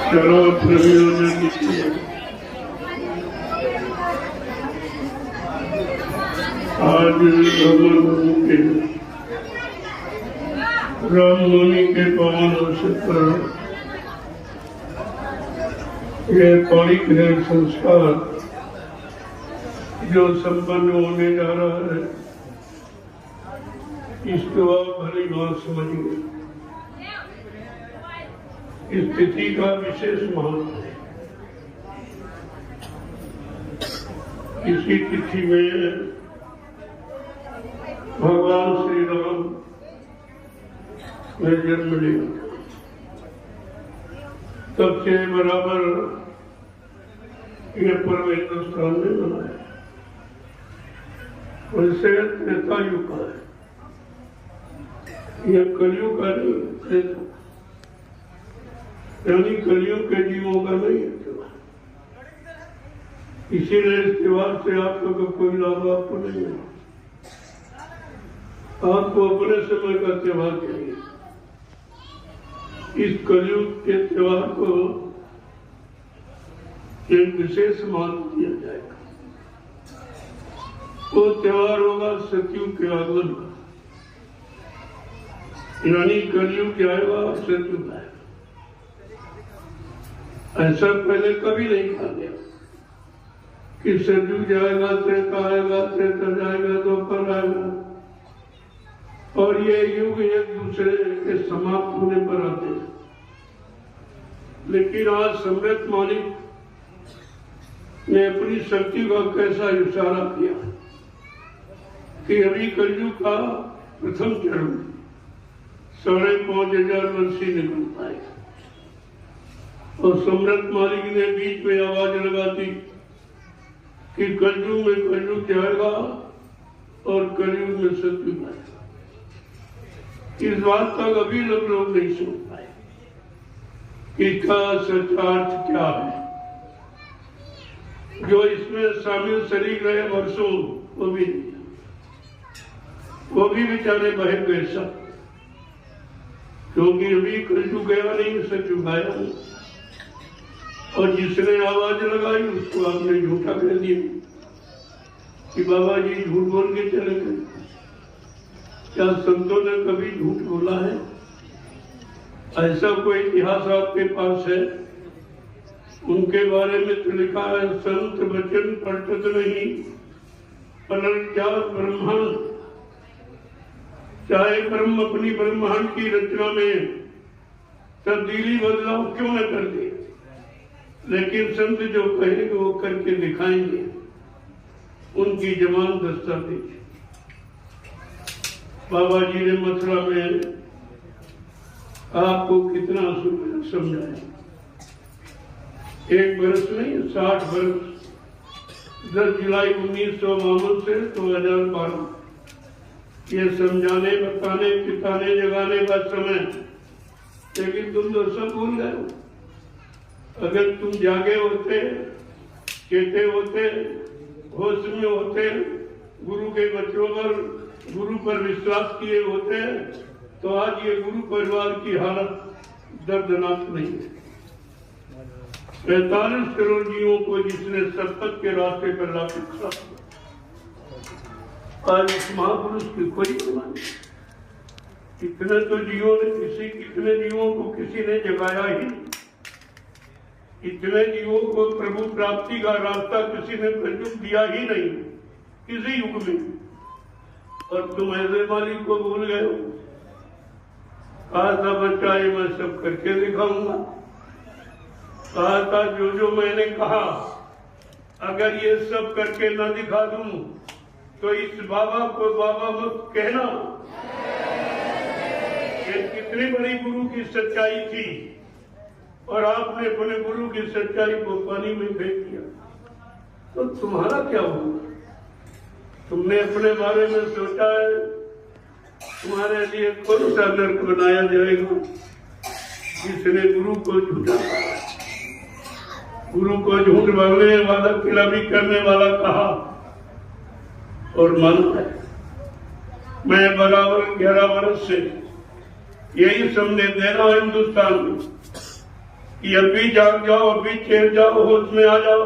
चलो प्रेमियों ने लिखी आज राम मुनि के पावन अवसर पर यह पौड़ी ग्रहण संस्कार जो संपन्न होने जा रहा है, इसको आप भली बात समझिए। इस तिथि का विशेष महत्व है। इसी तिथि में भगवान श्री राम ने जन्म लिया। तब से बराबर यह पर्व हिंदुस्तान में मनाया। वैसे त्रेता युग का है, यह कलयुग का नहीं, त्रेता यानी कलयुग के जीवों का नहीं है त्योहार। इसीलिए इस त्योहार से आपको कोई लाभ आपको नहीं है। आपको अपने समय का त्योहार चाहिए। इस कलयुग के त्योहार को एक विशेष महत्व दिया जाएगा। वो त्योहार होगा सतयुग के आगमन का, यानी कलयुग जाएगा और सतयुग आएगा। ऐसा पहले कभी नहीं कहा गया कि सतयुग जाएगा, त्रेता आएगा, त्रेता जाएगा, द्वापर आएगा, और ये युग एक दूसरे के समाप्त होने पर आते हैं। लेकिन आज सम्राट मालिक ने अपनी शक्ति का कैसा इशारा किया कि अभी कलयुग का प्रथम चरण 5,500 वर्ष ही निकल पाएगा। और सम्राट मालिक ने बीच में आवाज लगा दी कि कलयुग में कलयुग जाएगा और कलयुग में सतयुग आएगा। इस बात तक अभी लोग नहीं सुन पाए कि इसका सच्चार्थ क्या है। जो इसमें शामिल शरीक रहे वर्षों वो भी बेचारे बह गए सब, क्योंकि अभी कलयुग गया नहीं, सतयुग आया नहीं। और जिसने आवाज लगाई उसको आपने झूठा कह दिया कि बाबा जी झूठ बोल के चले गए। क्या संतों ने कभी झूठ बोला है? ऐसा कोई इतिहास आपके पास है? उनके बारे में तो लिखा है, संत वचन पलटत नहीं पलट क्या ब्रह्मांड। चाहे ब्रह्म अपनी ब्रह्मांड की रचना में तब्दीली बदलाव क्यों न कर दे, लेकिन संत जो कहेंगे वो करके दिखाएंगे। उनकी जमान दस्तावेज बाबा जी ने मथुरा में आपको कितना समझाया। 1 बरस नहीं, 60 बरस। 10 जुलाई 1952 से 2012 ये समझाने, बताने, पिताने, जगाने का समय। लेकिन तुम तो सब भूल गए हो। अगर तुम जागे होते, चेते होते, होश में होते, गुरु के बच्चों पर, गुरु पर विश्वास किए होते, तो आज ये गुरु परिवार की हालत दर्दनाक नहीं है। 45 करोड़ जीवों को जिसने सतपथ के रास्ते पर लाके खड़ा किया, आज इस महापुरुष की कोई कमाई। कितने तो जीवों ने कितने जीवों को किसी ने जगाया ही नहीं। इतने जीवों को प्रभु प्राप्ति का रास्ता किसी ने प्रयुक्त दिया ही नहीं किसी युग में। और तुम ऐसे मालिक को भूल गए हो। कहा था बच्चा ये मैं सब करके दिखाऊंगा। कहा था जो मैंने कहा अगर ये सब करके न दिखा दूं तो इस बाबा को बाबा मत कहना। ये कितनी बड़ी गुरु की सच्चाई थी, और आपने अपने गुरु की सच्चाई को पानी में फेंक दिया। तो तुम्हारा क्या होगा? तुमने अपने बारे में सोचा है तुम्हारे लिए कौन सा नर्क बनाया जाएगा जिसने गुरु को झूठा, गुरु को झूठ बोलने वाला, खिलाफी करने वाला कहा और मानता है। मैं बराबर 11 वर्ष से यही संदेश दे रहा हूं हिंदुस्तान में कि अभी जाग जाओ, अभी चेत जाओ, होश में आ जाओ।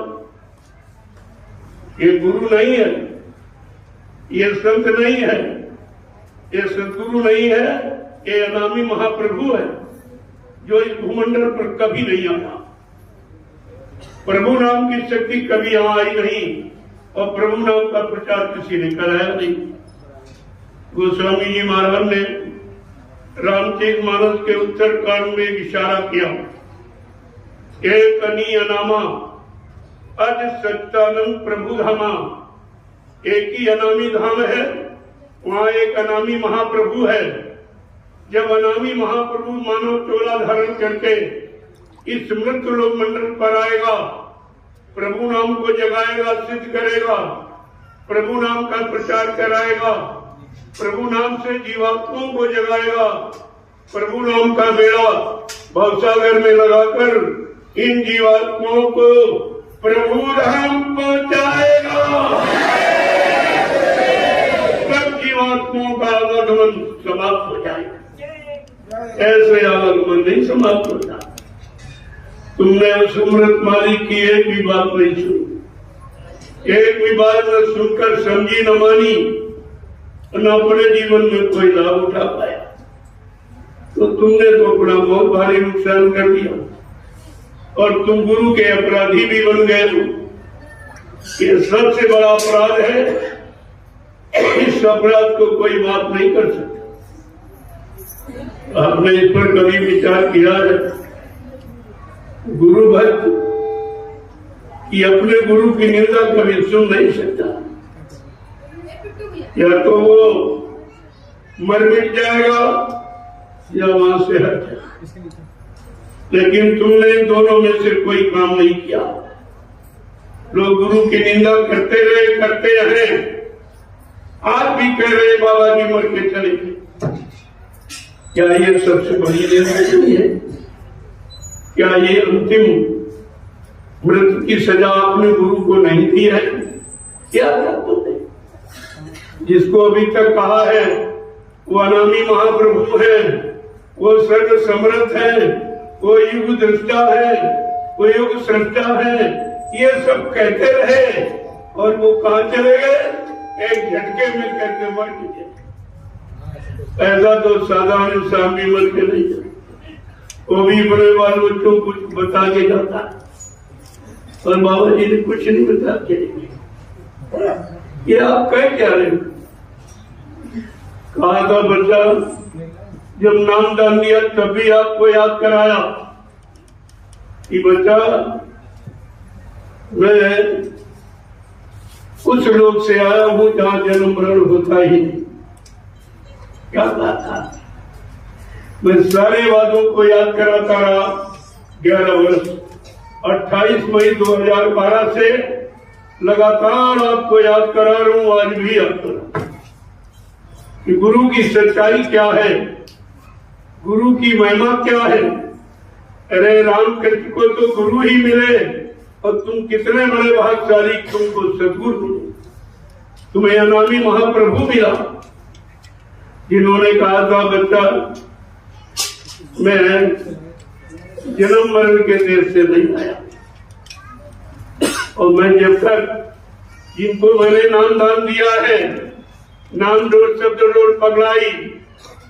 ये गुरु नहीं है, ये संत नहीं है, ये सदगुरु नहीं है, ये अनामी महाप्रभु है जो इस भूमंडल पर कभी नहीं आया। प्रभु नाम की शक्ति कभी यहां आई नहीं और प्रभु नाम का प्रचार किसी ने कराया नहीं। गोस्वामी जी महाराज ने रामचरित मानस के उत्तर कांड में एक इशारा किया, एक अनी अनामा अज सच्चानंद प्रभु धामा। एक ही अनामी धाम है, वहां एक अनामी महाप्रभु है। जब अनामी महाप्रभु मानव चोला धारण करके इस मृत लोक मंडल पर आएगा, प्रभु नाम को जगाएगा, सिद्ध करेगा, प्रभु नाम का प्रचार कराएगा, प्रभु नाम से जीवात्माओं को जगाएगा, प्रभु नाम का बेड़ा भवसागर में लगाकर इन जीवात्माओं को प्रभु धाम पहुंचाएगा। सब जीवात्माओं का आवागमन समाप्त हो जाएगा। ऐसे आवागमन नहीं समाप्त होता। तुमने उस अमृत मालिक की एक भी बात नहीं सुनी, एक भी बात न सुनकर समझी न मानी, न अपने जीवन में कोई लाभ उठा पाया, तो तुमने तो अपना बहुत भारी नुकसान कर दिया और तुम गुरु के अपराधी भी बन गए हो। ये सबसे बड़ा अपराध है, इस अपराध को कोई बात नहीं कर सकता। आपने इस पर कभी विचार किया है? गुरु भक्त कि अपने गुरु की निंदा कभी सुन नहीं सकता, या तो वो मर मिट जाएगा या वहां से हट जाएगा। लेकिन तुमने इन दोनों में से कोई काम नहीं किया। लोग गुरु की निंदा करते रहे, आज भी कह रहे बाबा जी मर के चले गए। क्या ये सबसे बड़ी निंदा नहीं है? क्या ये अंतिम मृत्यु की सजा आपने गुरु को नहीं दी है? क्या तुमने जिसको अभी तक कहा है वो अनामी महाप्रभु है, वो सर्व समर्थ है, वो युग दृष्टा है, वो युग सृष्टा है, ये सब कहते रहे और वो कहाँ चले गए? एक झटके में कहते मर गए। ऐसा तो साधारण इंसान भी मर के नहीं जाता, वो भी बड़े बालों को कुछ बता के जाता और बाबा जी ने कुछ नहीं बता के। ये आप कह क्या रहे हो? कहा था बच्चा, जब नाम दान दिया तभी आपको याद कराया कि बच्चा मैं उस लोक से आया हूं जहां जन्म मरण होता ही नहीं। क्या बात था? मैं सारे वादों को याद कराता रहा 11 वर्ष। 28 मई 2012 से लगातार आपको याद करा रहा हूं, आज भी याद करा कि गुरु की सच्चाई क्या है, गुरु की महिमा क्या है। अरे रामकृष्ण को तो गुरु ही मिले और तुम कितने बड़े भाग्यशाली, तुमको सदगुरु मिले, तुम्हें अनामी महाप्रभु मिला जिन्होंने कहा था बच्चा मैं जन्म मरण के देश से नहीं आया और मैं जब तक जिनको मैंने नाम दान दिया है, नाम डोर शब्द डोर पगलाई,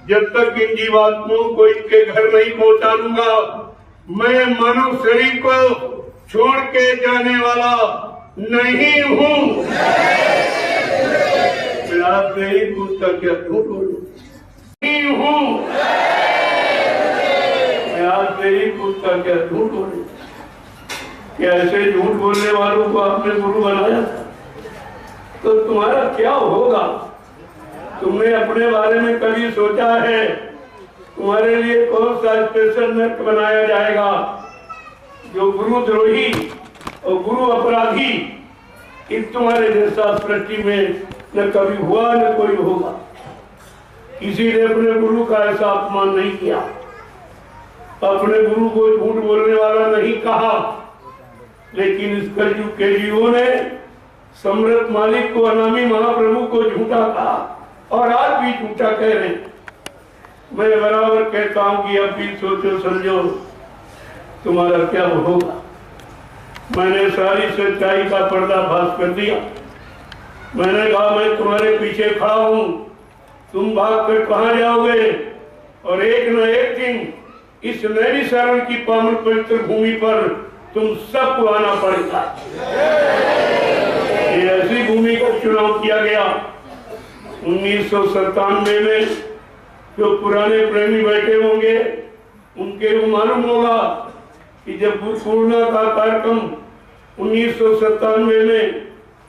जब तक इन जीवात्माओं को इनके घर नहीं पहुंचा दूंगा, मैं मानव शरीर को छोड़ के जाने वाला नहीं हूं। मैं आपसे ही पूछता क्या झूठ बोलूं? नहीं हूं। मैं आपसे ही पूछता क्या झूठ बोलूं? क्या ऐसे झूठ बोलने वालों को आपने गुरु बनाया तो तुम्हारा क्या होगा? तुमने अपने बारे में कभी सोचा है तुम्हारे लिए कौन सा स्पेशल नर्क बनाया जाएगा जो गुरुद्रोही और गुरु अपराधी इस तुम्हारे जैसा सृष्टि में न कभी हुआ न कोई होगा। किसी ने अपने गुरु का ऐसा अपमान नहीं किया, अपने गुरु को झूठ बोलने वाला नहीं कहा, लेकिन इस कलयुग के जीवों ने समृत मालिक को, अनामी महाप्रभु को झूठा कहा और आज भी झूठा कह रहे। मैं बराबर कहता हूं कि अब भी सोचो समझो, तुम्हारा क्या होगा। मैंने सारी सच्चाई का पर्दाफाश कर दिया। मैंने कहा मैं तुम्हारे पीछे खड़ा हूं, तुम भाग कर कहां जाओगे, और एक न एक दिन इस नैनी शरण की पावन पवित्र भूमि पर तुम सबको आना पड़ेगा। ये ऐसी भूमि का चुनाव किया गया 1997 में। जो पुराने प्रेमी बैठे होंगे उनके को मालूम होगा कि जब पूर्णा का कार्यक्रम 1997 में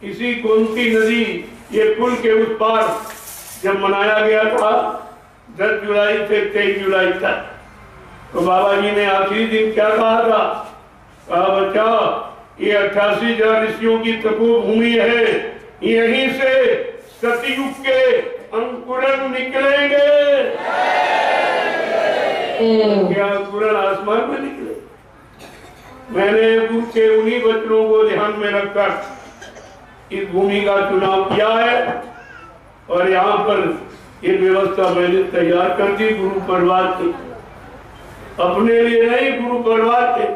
इसी गोमती नदी ये पुल के उस पार जब मनाया गया था 10 जुलाई से 23 जुलाई तक, तो बाबा जी ने आखिरी दिन क्या कहा था? कहा बच्चा, ये 88,000 ऋषियों की तपोभूमि है, यहीं से सतयुग के अंकुरन निकलेंगे। क्या अंकुरन आसमान में निकले? मैंने गुरु के उन्हीं वचनों को ध्यान में रखकर इस भूमि का चुनाव किया है, और यहाँ पर ये व्यवस्था मैंने तैयार कर दी गुरु परिवार की। अपने लिए नहीं, गुरु परिवार के।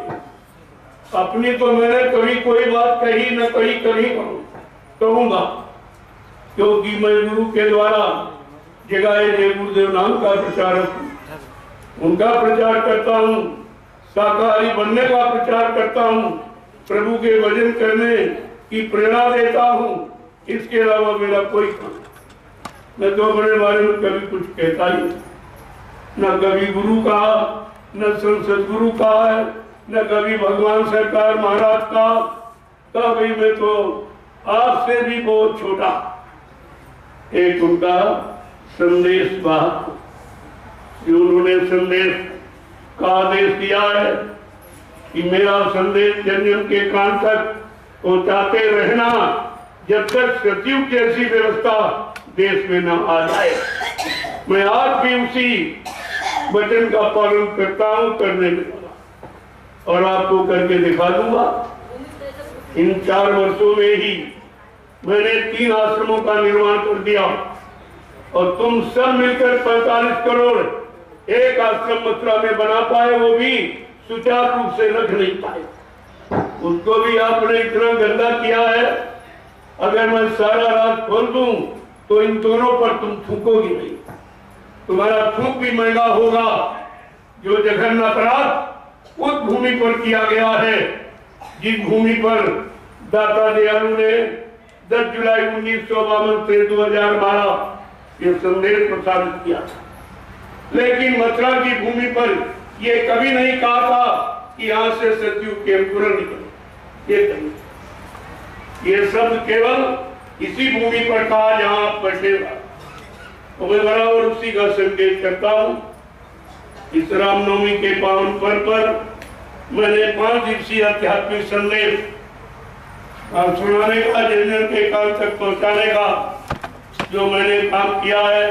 अपनी तो मैंने कभी कोई बात कही न कही, कभी कहूंगा, क्योंकि मैं गुरु के द्वारा जगाए जय गुरुदेव नाम का प्रचारक हूँ। उनका प्रचार करता हूँ, शाकाहारी बनने का प्रचार करता हूँ, प्रभु के भजन करने की प्रेरणा देता हूँ। इसके अलावा मेरा कोई काम, मैं तो अपने बारे में कभी कुछ कहता ही, न कभी गुरु का, न संसद गुरु का है, न कभी भगवान सरकार महाराज का। कभी मैं तो आपसे भी बहुत छोटा एक उनका संदेश वाहक, जो उन्होंने संदेश का आदेश दिया है कि मेरा संदेश जन जन के कान तक पहुंचाते रहना, जब तक सतयुग जैसी व्यवस्था देश में न आ जाए। मैं आज भी उसी वचन का पालन करता हूं, करने में, और आपको करके दिखा दूंगा। इन 4 वर्षों में ही मैंने 3 आश्रमों का निर्माण कर दिया, और तुम सब मिलकर 45 करोड़ एक आश्रम मथुरा में बना पाए, वो भी सुचारू रूप से रख नहीं पाए। उसको भी आपने इतना गंदा किया है, अगर मैं सारा रात खोल दूं तो इन दोनों पर तुम थूकोगी नहीं। तुम्हारा थूक भी महंगा होगा। जो जघन्य अपराध उस भूमि पर किया गया है, जिस भूमि पर दाता दयालु ने 10 जुलाई 1952 से 2012 ये संदेश प्रसारित किया था। लेकिन मथुरा की भूमि पर ये कभी नहीं कहा था कि यहां से सतयुग के अंकुरन निकले। ये शब्द केवल इसी भूमि पर कहा जहां आप बैठे। तो मैं बराबर उसी का संकेत करता हूं। इस रामनवमी के पावन पर्व पर मैंने 5 दिवसीय आध्यात्मिक संदेश सुनाने का, जन जन के कान तक पहुंचाने का जो मैंने काम किया है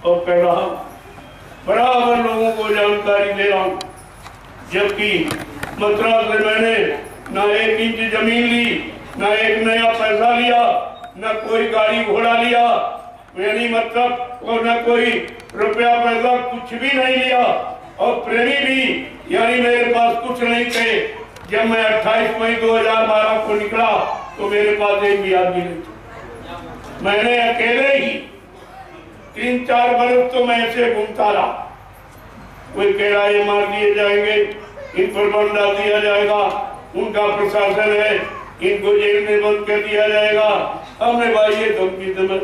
और कर रहा हूं, बराबर लोगों को जानकारी दे रहा हूं। जबकि मथुरा से मैंने न 1 इंच जमीन ली, न एक नया पैसा लिया, न कोई गाड़ी घोड़ा लिया, यानी मतलब, और न कोई रुपया पैसा कुछ भी नहीं लिया, और प्रेमी भी यानी मेरे पास कुछ नहीं थे। जब मैं 28 मई 2012 को निकला तो मेरे पास एक भी आदमी नहीं था। मैंने अकेले ही 3-4 बरस तो मैं ऐसे घूमता रहा। कोई कह रहा ये मार दिए जाएंगे, इन पर बंद डाल दिया जाएगा, उनका प्रशासन है, इनको जेल में बंद कर दिया जाएगा। हमने भाई ये धमकी दमक,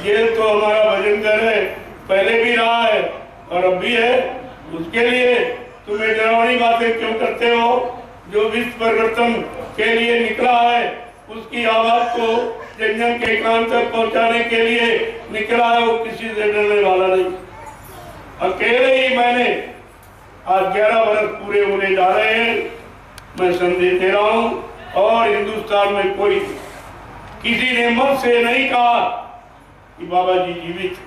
जेल तो हमारा भजन घर है, पहले भी रहा है और अब भी है। उसके लिए तुम्हें डरावनी बातें क्यों करते हो? जो विश्व परिवर्तन के लिए निकला है उसकी आवाज को जन जन के कान तक पहुंचाने के लिए निकला है, वो किसी से डरने वाला नहीं। अकेले ही मैंने आज 11 वर्ष पूरे होने जा रहे हैं, मैं संदेश दे रहा हूं। और हिंदुस्तान में कोई किसी ने मुझ से नहीं कहा कि बाबा जी जीवित,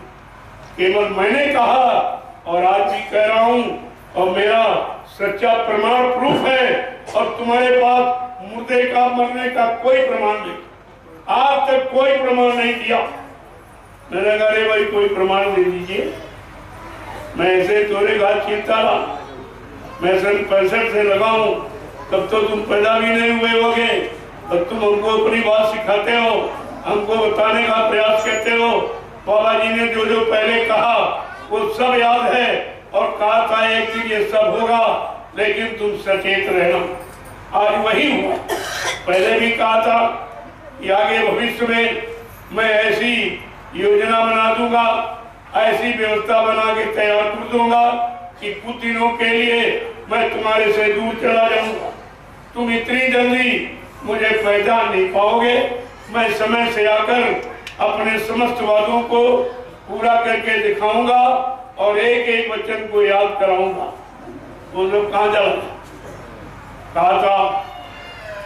केवल मैंने कहा और आज भी कह रहा हूं, और मेरा सच्चा प्रमाण प्रूफ है। और तुम्हारे पास मुर्दे का मरने का कोई प्रमाण नहीं, आज तक कोई प्रमाण नहीं दिया। मैंने कहा अरे भाई कोई प्रमाण दे दीजिए। मैं ऐसे तोरे घाट चीरता रहा, मैं सन 65 से लगा हूँ, तब तो तुम पैदा भी नहीं हुए होगे, तब तुम हमको अपनी बात सिखाते हो, हमको बताने का प्रयास करते हो। बाबा जी ने जो जो पहले कहा वो सब याद है, और कहा था एक दिन ये सब होगा, लेकिन तुम सचेत रहना। आज वही हुआ। पहले भी कहा था कि आगे भविष्य में मैं ऐसी योजना बना दूंगा, ऐसी व्यवस्था बना के तैयार कर दूंगा कि कुछ दिनों के लिए मैं तुम्हारे से दूर चला जाऊंगा। तुम इतनी जल्दी मुझे पहचान नहीं पाओगे। मैं समय से आकर अपने समस्त वादों को पूरा करके दिखाऊंगा और एक एक वचन को याद कराऊंगा। वो लोग कहाँ जा रहे? कहा था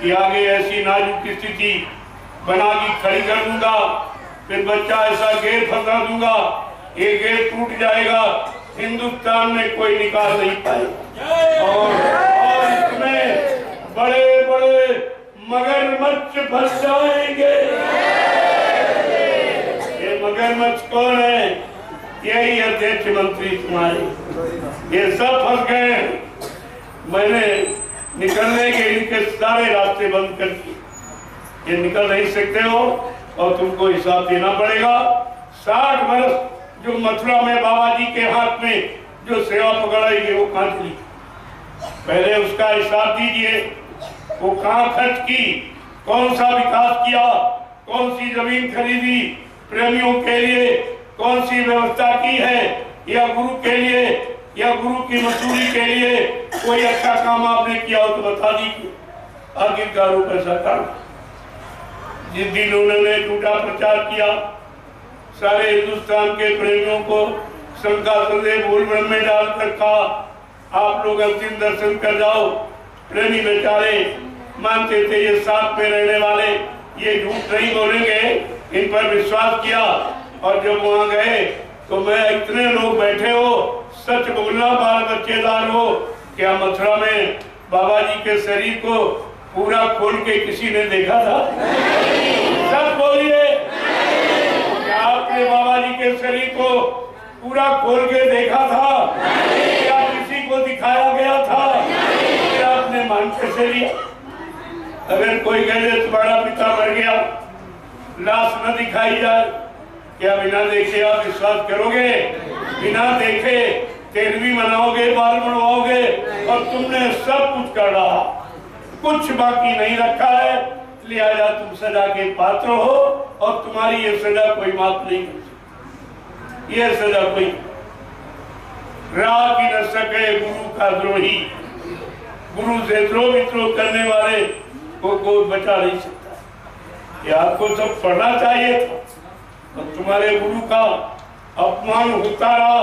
कि आगे ऐसी नाजुक स्थिति बना के खड़ी कर दूंगा, फिर बच्चा ऐसा गेट फंसा दूंगा, ये गेट टूट जाएगा, हिंदुस्तान में कोई निकाल नहीं पाएगा, और इसमें बड़े बड़े मगरमच्छ फंस जाएंगे। ये मगरमच्छ कौन है? यही अध्यक्ष मंत्री तुम्हारे, ये सब फंस गए। मैंने निकलने के इनके सारे रास्ते बंद कर दिए, ये निकल नहीं सकते हो और तुमको हिसाब देना पड़ेगा। 60 वर्ष जो मथुरा में बाबा जी के हाथ में जो सेवा पकड़ाई गई वो कहाँ चली? पहले उसका हिसाब दीजिए। वो कहाँ खर्च की, कौन सा विकास किया, कौन सी जमीन खरीदी प्रेमियों के लिए, कौन सी व्यवस्था की है, या गुरु के लिए या गुरु की मजदूरी के लिए कोई अच्छा काम आपने किया हो तो बता दीजिए। आखिरकार पैसा काम जिस दिन उन्होंने झूठा प्रचार किया, सारे हिंदुस्तान के प्रेमियों को शंका संदेह भूल में डालकर कहा आप लोग अंतिम दर्शन कर जाओ। प्रेमी बेचारे मानते थे ये साथ में रहने वाले ये झूठ नहीं बोलेंगे, इन पर विश्वास किया। और जब वहां गए तो मैं इतने लोग बैठे हो, सच बोलना बाल बच्चेदार हो। क्या मथुरा में बाबा जी के शरीर को पूरा खोल के किसी ने देखा था? सब बोलिए, क्या आपने बाबा जी के शरीर को पूरा खोल के देखा था? क्या किसी को दिखाया गया था? क्या आपने मान कैसे लिया? अगर कोई कहे तुम्हारा पिता मर गया, लाश न दिखाई जाए, क्या बिना देखे आप विश्वास करोगे? बिना देखे तेरहवीं मनाओगे, बाल बनवाओगे, और तुमने सब कुछ कर रहा, कुछ बाकी नहीं रखा है, लिहाजा तुम सजा के पात्र हो, और तुम्हारी ये सजा कोई माफ नहीं कर सकती। ये सजा कोई राह की न सके गुरु का द्रोही, गुरु से द्रोह विद्रोह करने वाले को कोई बचा नहीं सकता। ये आपको सब पढ़ना चाहिए था, और तुम्हारे गुरु का अपमान होता रहा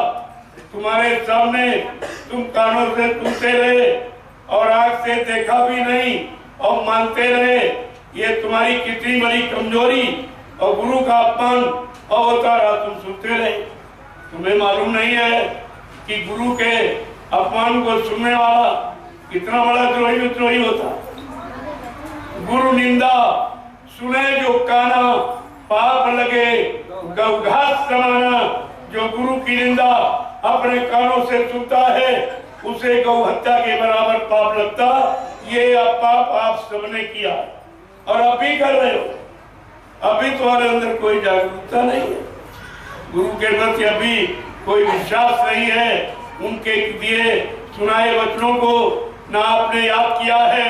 तुम्हारे सामने, तुम कानों से सुनते रहे और आंख से देखा भी नहीं और मानते रहे। ये तुम्हारी कितनी बड़ी कमजोरी, और गुरु का अपमान और होता रहा तुम सुनते रहे। तुम्हें मालूम नहीं है कि गुरु के अपमान को सुनने वाला कितना बड़ा द्रोही विद्रोही होता। गुरु निंदा सुने जो काना, पाप लगे गौघात समाना। जो गुरु की निंदा अपने कानों से सुनता है उसे गौ हत्या के बराबर पाप लगता। ये पाप आप सबने किया और अभी कर रहे हो। अभी तुम्हारे अंदर कोई जागरूकता नहीं है, गुरु के प्रति अभी कोई विश्वास नहीं है। उनके दिए सुनाए वचनों को ना आपने याद किया है,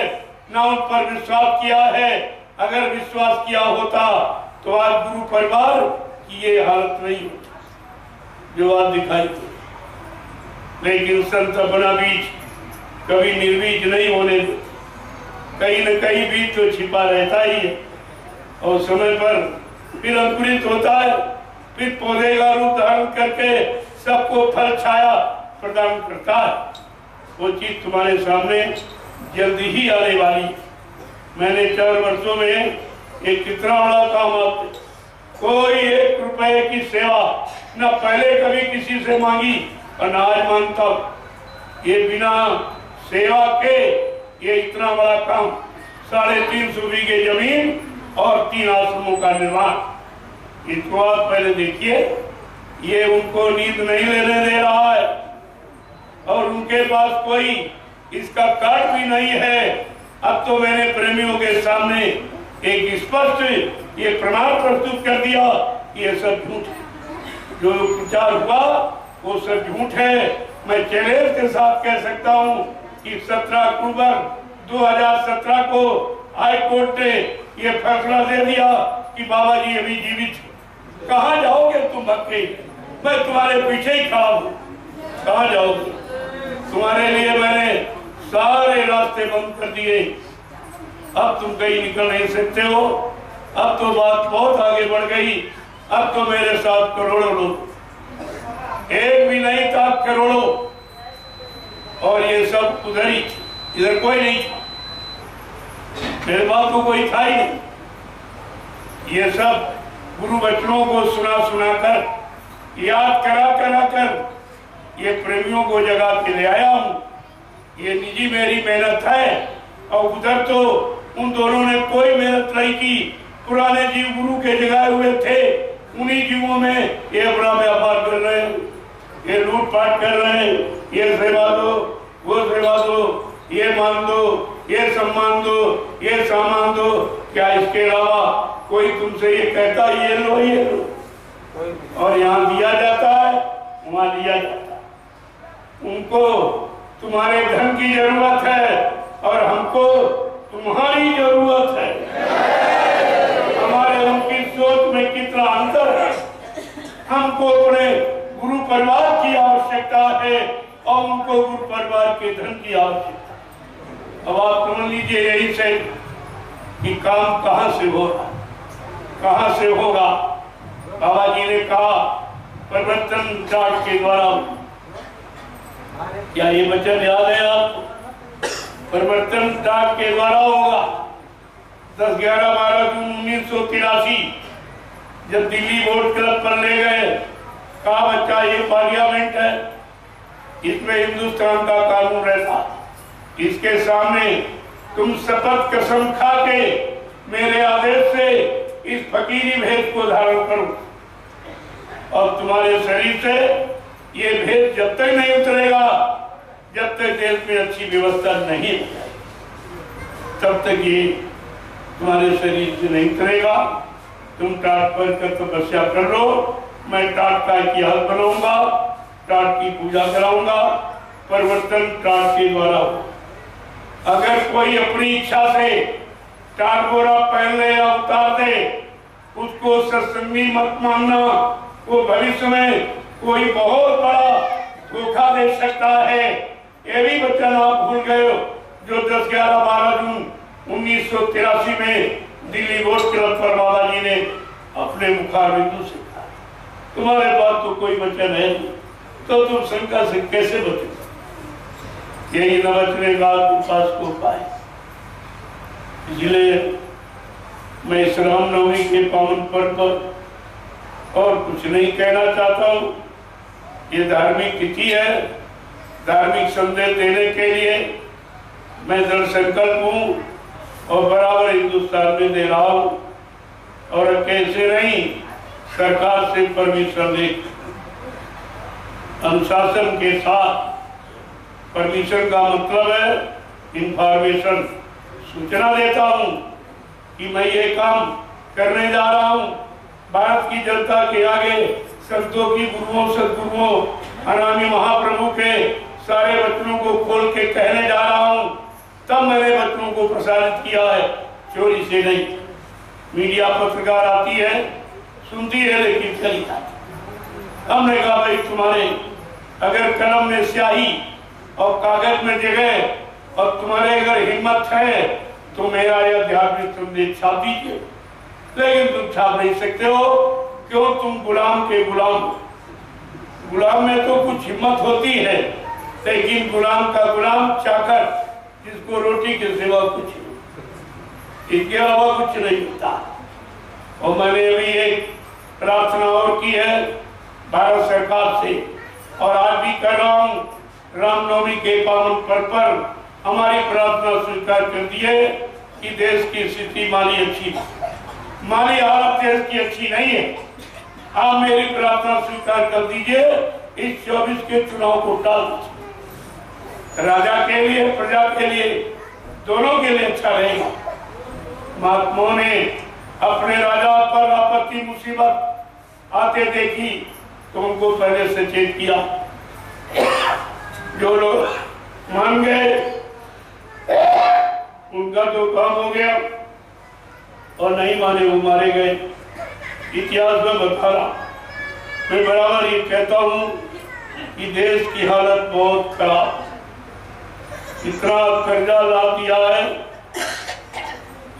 ना उन पर विश्वास किया है। अगर विश्वास किया होता तो आज गुरु परिवार की ये हालत नहीं होती जो आज दिखाई थी। लेकिन संत अपना बीज कभी निर्बीज नहीं होने दे, कहीं न कहीं बीज तो छिपा रहता ही है, और समय पर फिर अंकुरित होता है, फिर पौधे का रूप धारण करके सबको फल छाया प्रदान करता है। वो चीज तुम्हारे सामने जल्दी ही आने वाली। मैंने 4 वर्षों में एक कितना बड़ा काम आपने, कोई 1 रुपए की सेवा न पहले कभी किसी से मांगी और न आज मांगता। ये बिना सेवा के ये इतना बड़ा काम, 350 बीघे जमीन और 3 आश्रमों का निर्माण। इसको आप पहले देखिए, ये उनको नींद नहीं लेने दे रहा है, और उनके पास कोई इसका कार्ड भी नहीं है। अब तो मैंने प्रेमियों के सामने एक स्पष्ट ये प्रमाण प्रस्तुत कर दिया कि ये सब झूठ है, जो प्रचार हुआ वो सब झूठ है। मैं चैलेंज के साथ कह सकता हूँ कि 17 अक्टूबर 2017 को हाई कोर्ट ने ये फैसला दे दिया कि बाबा जी अभी जीवित हैं। कहाँ जाओगे तुम भक्के? मैं तुम्हारे पीछे ही खड़ा हूँ, कहाँ जाओगे? तुम्हारे लिए मैंने सारे रास्ते बंद कर दिए, अब तुम कहीं निकल नहीं सकते हो। अब तो बात बहुत आगे बढ़ गई। अब तो मेरे साथ करोड़ों लोग, एक भी नहीं था, करोड़ों, और ये सब उधर ही, इधर कोई नहीं था। मेरे पास तो कोई था ही नहीं। ये सब गुरु बचनों को सुना सुना कर, याद करा कर ये प्रेमियों को जगा के ले आया हूँ। ये निजी मेरी मेहनत है, और उधर तो उन दोनों ने कोई मेहनत नहीं की। पुराने जीव गुरु के जगाए हुए थे, उन्हीं जीवों में ये अपना व्यापार कर रहे हैं, ये लूटपाट कर रहे हैं। ये सेवा दो, वो सेवा दो, ये मान दो, ये सम्मान दो, ये सामान दो। क्या इसके अलावा कोई तुमसे ये कहता ये लो ये लो? और यहाँ दिया जाता है, वहाँ लिया जाता है। उनको तुम्हारे धन की जरूरत है और हमको तुम्हारी जरूरत है। हमारे उनकी सोच में कितना अंतर है। हमको अपने गुरु परिवार की आवश्यकता है और उनको गुरु परिवार के धन की आवश्यकता है। अब आप समझ लीजिए यही से कि काम कहाँ से होगा, कहाँ से होगा। बाबा जी ने कहा परिवर्तन चार्ट के द्वारा, क्या ये वचन याद है आपको? परिवर्तन चार्ट के द्वारा होगा। 10, 11, 12 जून 1983 जब दिल्ली बोर्ड क्लब पर ले गए, कहा बच्चा ये पार्लियामेंट है, इसमें हिंदुस्तान का कानून रहता, इसके सामने तुम शपथ कसम खा के मेरे आदेश से इस फकीरी भेद को धारण करो, और तुम्हारे शरीर से ये भेद जब तक नहीं उतरेगा, जब तक देश में अच्छी व्यवस्था नहीं हो जाए, तब तक ये तुम्हारे शरीर से नहीं उतरेगा। तुम टाट पर कर तपस्या कर लो, मैं टाट का इतिहास बनाऊंगा, टाट की पूजा कराऊंगा। परिवर्तन टाट के द्वारा हो। अगर कोई अपनी इच्छा से टाट गोरा पहन ले या उतार दे, उसको सत्संगी मत मानना। वो भविष्य में कोई बहुत बड़ा धोखा दे सकता है। ये भी वचन आप भूल गए हो जो 10, 11, 12 जून 1983 में दिल्ली बोर्ड क्लब पर बाबा जी ने अपने मुखारबिंदु से कहा। तुम्हारे पास तो कोई वचन है नहीं, तो तुम शंका से कैसे बचे? यही न बचने का पास को पाए। इसलिए मैं इस रामनवमी के पावन पर्व पर और कुछ नहीं कहना चाहता हूँ। ये धार्मिक तिथि है, धार्मिक संदेश देने के लिए मैं दृढ़ संकल्प हूँ और बराबर हिंदुस्तान में दे रहा हूँ। और कैसे नहीं, सरकार से परमिशन ले, अनुशासन के साथ। परमिशन का मतलब है इंफॉर्मेशन, सूचना देता हूँ कि मैं ये काम करने जा रहा हूँ। भारत की जनता के आगे संतों की, गुरुओं, सदगुरुओं, अनामी महाप्रभु के सारे वचनों को खोल के कहने जा रहा हूँ। तब मैंने वचनों को प्रसारित किया है, चोरी से नहीं। मीडिया पत्रकार आती है, सुनती है, लेकिन चली जाती। हमने कहा भाई तुम्हारे अगर कलम में स्याही और कागज में जगह और तुम्हारे अगर हिम्मत है तो मेरा यह आध्यात्मिक संदेश छाप दीजिए। लेकिन तुम छाप नहीं सकते हो, क्यों? तुम गुलाम के गुलाम। गुलाम में तो कुछ हिम्मत होती है, लेकिन गुलाम का गुलाम चाकर, जिसको रोटी के सिवा कुछ, इसके अलावा कुछ नहीं होता। और मैंने अभी एक प्रार्थना और की है भारत सरकार से, और आज भी कर रहा हूँ। रामनवमी के पावन पर्व पर हमारी प्रार्थना स्वीकार कर दी है कि देश की स्थिति माली अच्छी, माली हालत देश की अच्छी नहीं है। आप मेरी प्रार्थना स्वीकार कर दीजिए, इस 24 के चुनाव को टाल दीजिए। राजा के लिए, प्रजा के लिए, दोनों के लिए अच्छा रहेगा। महात्माओं ने अपने राजा पर आपत्ति मुसीबत आते देखी तो उनको पहले सचेत किया। जो लोग मान गए उनका तो काम हो गया, और नहीं माने वो मारे गए। इतिहास में बता रहा, मैं बराबर ये कहता हूँ कि देश की हालत बहुत खराब, इतना कर्जा ला दिया है।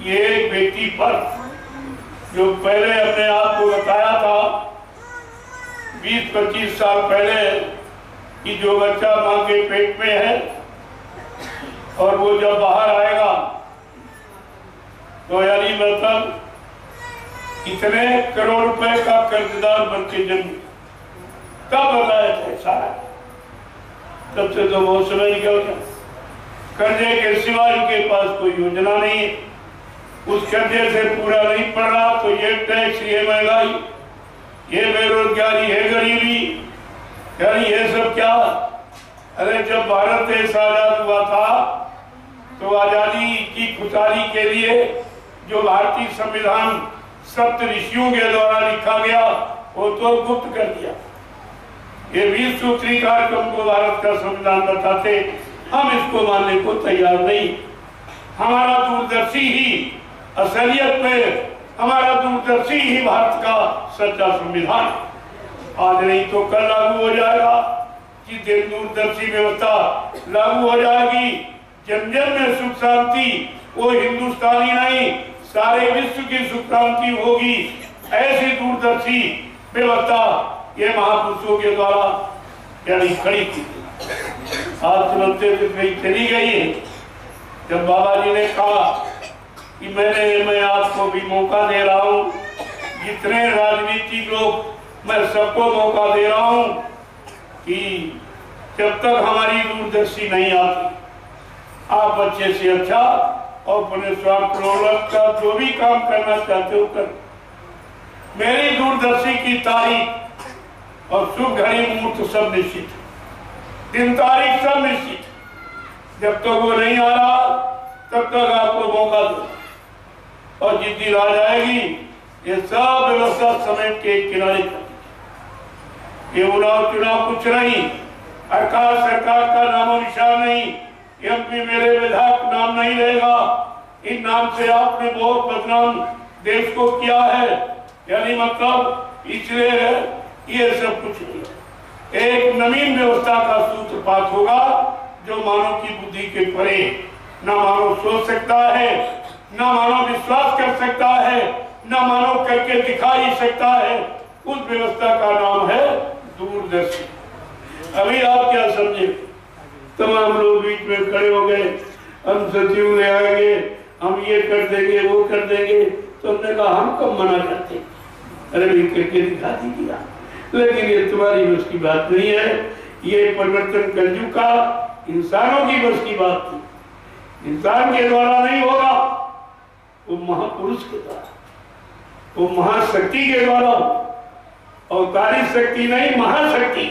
ये बेटी पर जो पहले अपने आप को बताया था 20-25 साल पहले कि जो बच्चा माँ के पेट में है और वो जब बाहर आएगा तो यानी मतलब इतने करोड़ रुपए का कर्जदार बन के जन्म तब बताया था सारा। तब से तो बहुत समय निकल गया। कर्जे के सिवा इनके पास कोई योजना नहीं है। उस कर्जे से पूरा नहीं पड़ रहा तो ये टैक्स, ये महंगाई, ये बेरोजगारी, है गरीबी, यानी ये सब क्या। अरे जब भारत देश आजाद हुआ था तो आजादी की खुशहाली के लिए जो भारतीय संविधान सप्त ऋषियों के द्वारा लिखा गया वो तो गुप्त कर दिया। ये 20 सूत्री कार्यक्रम को भारत का संविधान बताते, हम इसको मानने को तैयार नहीं। हमारा दूरदर्शी ही असलियत में, हमारा दूरदर्शी ही भारत का सच्चा संविधान। आज नहीं तो कल लागू हो जाएगा। जिस दिन दूरदर्शी व्यवस्था लागू हो जाएगी, जन जन में सुख शांति, वो हिंदुस्तानी नहीं सारे विश्व की सुख शांति होगी। ऐसी दूरदर्शी व्यवस्था ये महापुरुषों के द्वारा यानी खड़ी की। आज चलते चली गई है। जब बाबा जी ने कहा कि मैं आपको भी मौका दे रहा हूँ, जितने राजनीतिक लोग मैं सबको मौका दे रहा हूँ कि जब तक हमारी दूरदर्शी नहीं आती आप अच्छे से अच्छा और अपने स्वार्थ का जो भी काम करना चाहते हो कर। मेरी दूरदर्शी की तारीख और शुभ घड़ी मुहूर्त सब निश्चित, दिन तारीख सब निश्चित। जब तक वो नहीं आ रहा तब तक आपको मौका दो, और जिस दिन आ जाएगी ये सब व्यवस्था समेट के किनारे कर। ये उड़ाव चुनाव कुछ नहीं, सरकार का नामो निशान नहीं, एमपी मेरे विधायक नाम नहीं रहेगा। इन नाम से आपने बहुत बदनाम देश को किया है, यानी मतलब इसलिए ये सब कुछ नहीं। एक नवीन व्यवस्था का सूत्रपात होगा जो मानव की बुद्धि के परे, न मानव सोच सकता है, न मानव विश्वास कर सकता है, न मानव करके दिखा ही सकता है। उस व्यवस्था का नाम है दूरदर्शी। अभी आप क्या समझे, तमाम लोग बीच में खड़े हो गए, हम सचिव ले आएंगे, हम ये कर देंगे, वो कर देंगे। तो हमने कहा हम कब मना करते, अरे भी करके दिखा दीजिए। लेकिन ये तुम्हारी बस की बात नहीं है। ये परिवर्तन कलयुग का इंसानों की बस की बात थी। इंसान के द्वारा नहीं होगा, वो महापुरुष के द्वारा, वो महाशक्ति के द्वारा। अवतारी शक्ति नहीं, महाशक्ति।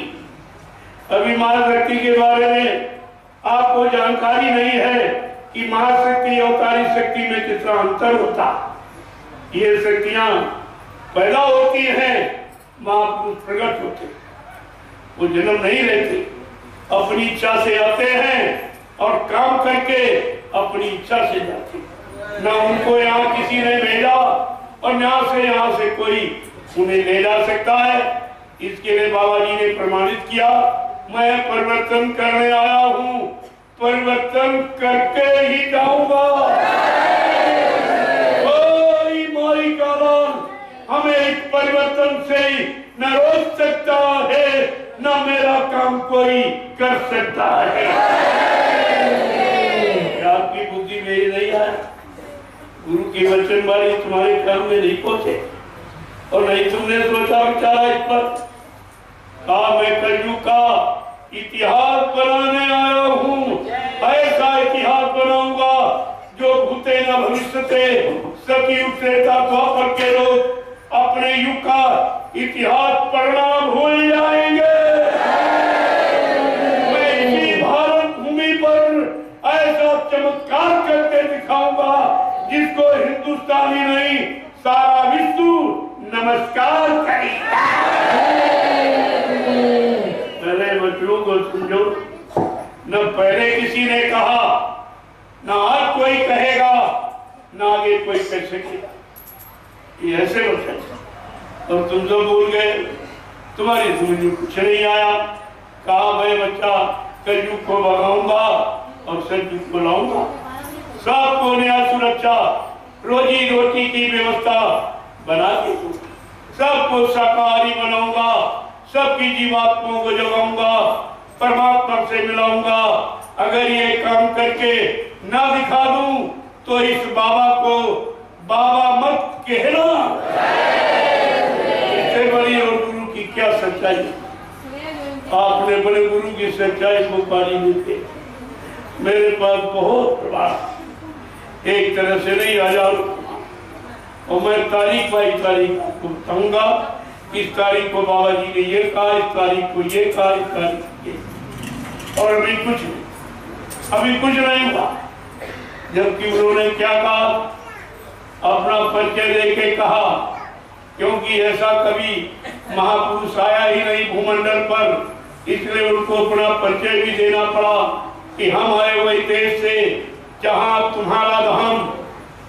अभी महाशक्ति के बारे में आपको जानकारी नहीं है कि महाशक्ति अवतारी शक्ति में कितना अंतर होता। ये शक्तियां पैदा होती हैं, महापुरुष प्रकट होते, वो जन्म नहीं लेते, अपनी इच्छा से आते हैं और काम करके अपनी इच्छा से जाते। न उनको यहाँ किसी ने भेजा और यहाँ से कोई उन्हें ले जा सकता है। इसके लिए बाबा जी ने प्रमाणित किया, मैं परिवर्तन करने आया हूँ, परिवर्तन करके ही जाऊंगा। कोई माई का राम हमें इस परिवर्तन से न रोक सकता है, न मेरा काम कोई कर सकता है। आपकी बुद्धि मेरी नहीं है, गुरु की वचन वाली तुम्हारे काम में नहीं पहुंचे, और नहीं तुमने सोचा विचारा इस पर। मैं कलयुग का इतिहास बनाने आया हूँ, ऐसा इतिहास बनाऊंगा जो भूते न भविष्यते, सतयुग त्रेता द्वापर के लोग अपने युग का इतिहास पढ़ना भूल जाएंगे। मैं इसी भारत भूमि जिसको हिंदुस्तानी नहीं सारा विश्व नमस्कार करेगा। पहले बच्चों को समझो, न पहले किसी ने कहा, न आज कोई कहेगा, न आगे कोई कह सकेगा। ये ऐसे बच्चे और तुम सब बोल गए, तुम्हारी समझ में कुछ नहीं आया। कहा मैं बच्चा कलयुग को भगाऊंगा और सतयुग को लाऊंगा, सबको न्याय सुरक्षा रोजी रोटी की व्यवस्था बना के सबको शाकाहारी बनाऊंगा, सबकी जीवात्माओं को जगाऊंगा, परमात्मा से मिलाऊंगा। अगर ये काम करके ना दिखा दूं तो इस बाबा को बाबा मत कहना। इससे बड़ी और गुरु की क्या सच्चाई। आपने बड़े गुरु की सच्चाई को पानी मिलते। मेरे पास बहुत प्रभाव, एक तरह से नहीं हजारों, और मैं तारीख बाई तारीख को बताऊंगा। इस तारीख को बाबा जी ने ये कहा, इस तारीख को ये कहा, इस तारीख को ये। और अभी कुछ नहीं हुआ। जबकि उन्होंने क्या कहा, अपना परिचय देके कहा, क्योंकि ऐसा कभी महापुरुष आया ही नहीं भूमंडल पर, इसलिए उनको अपना परिचय भी देना पड़ा कि हम आए हुए देश से जहां तुम्हारा धाम,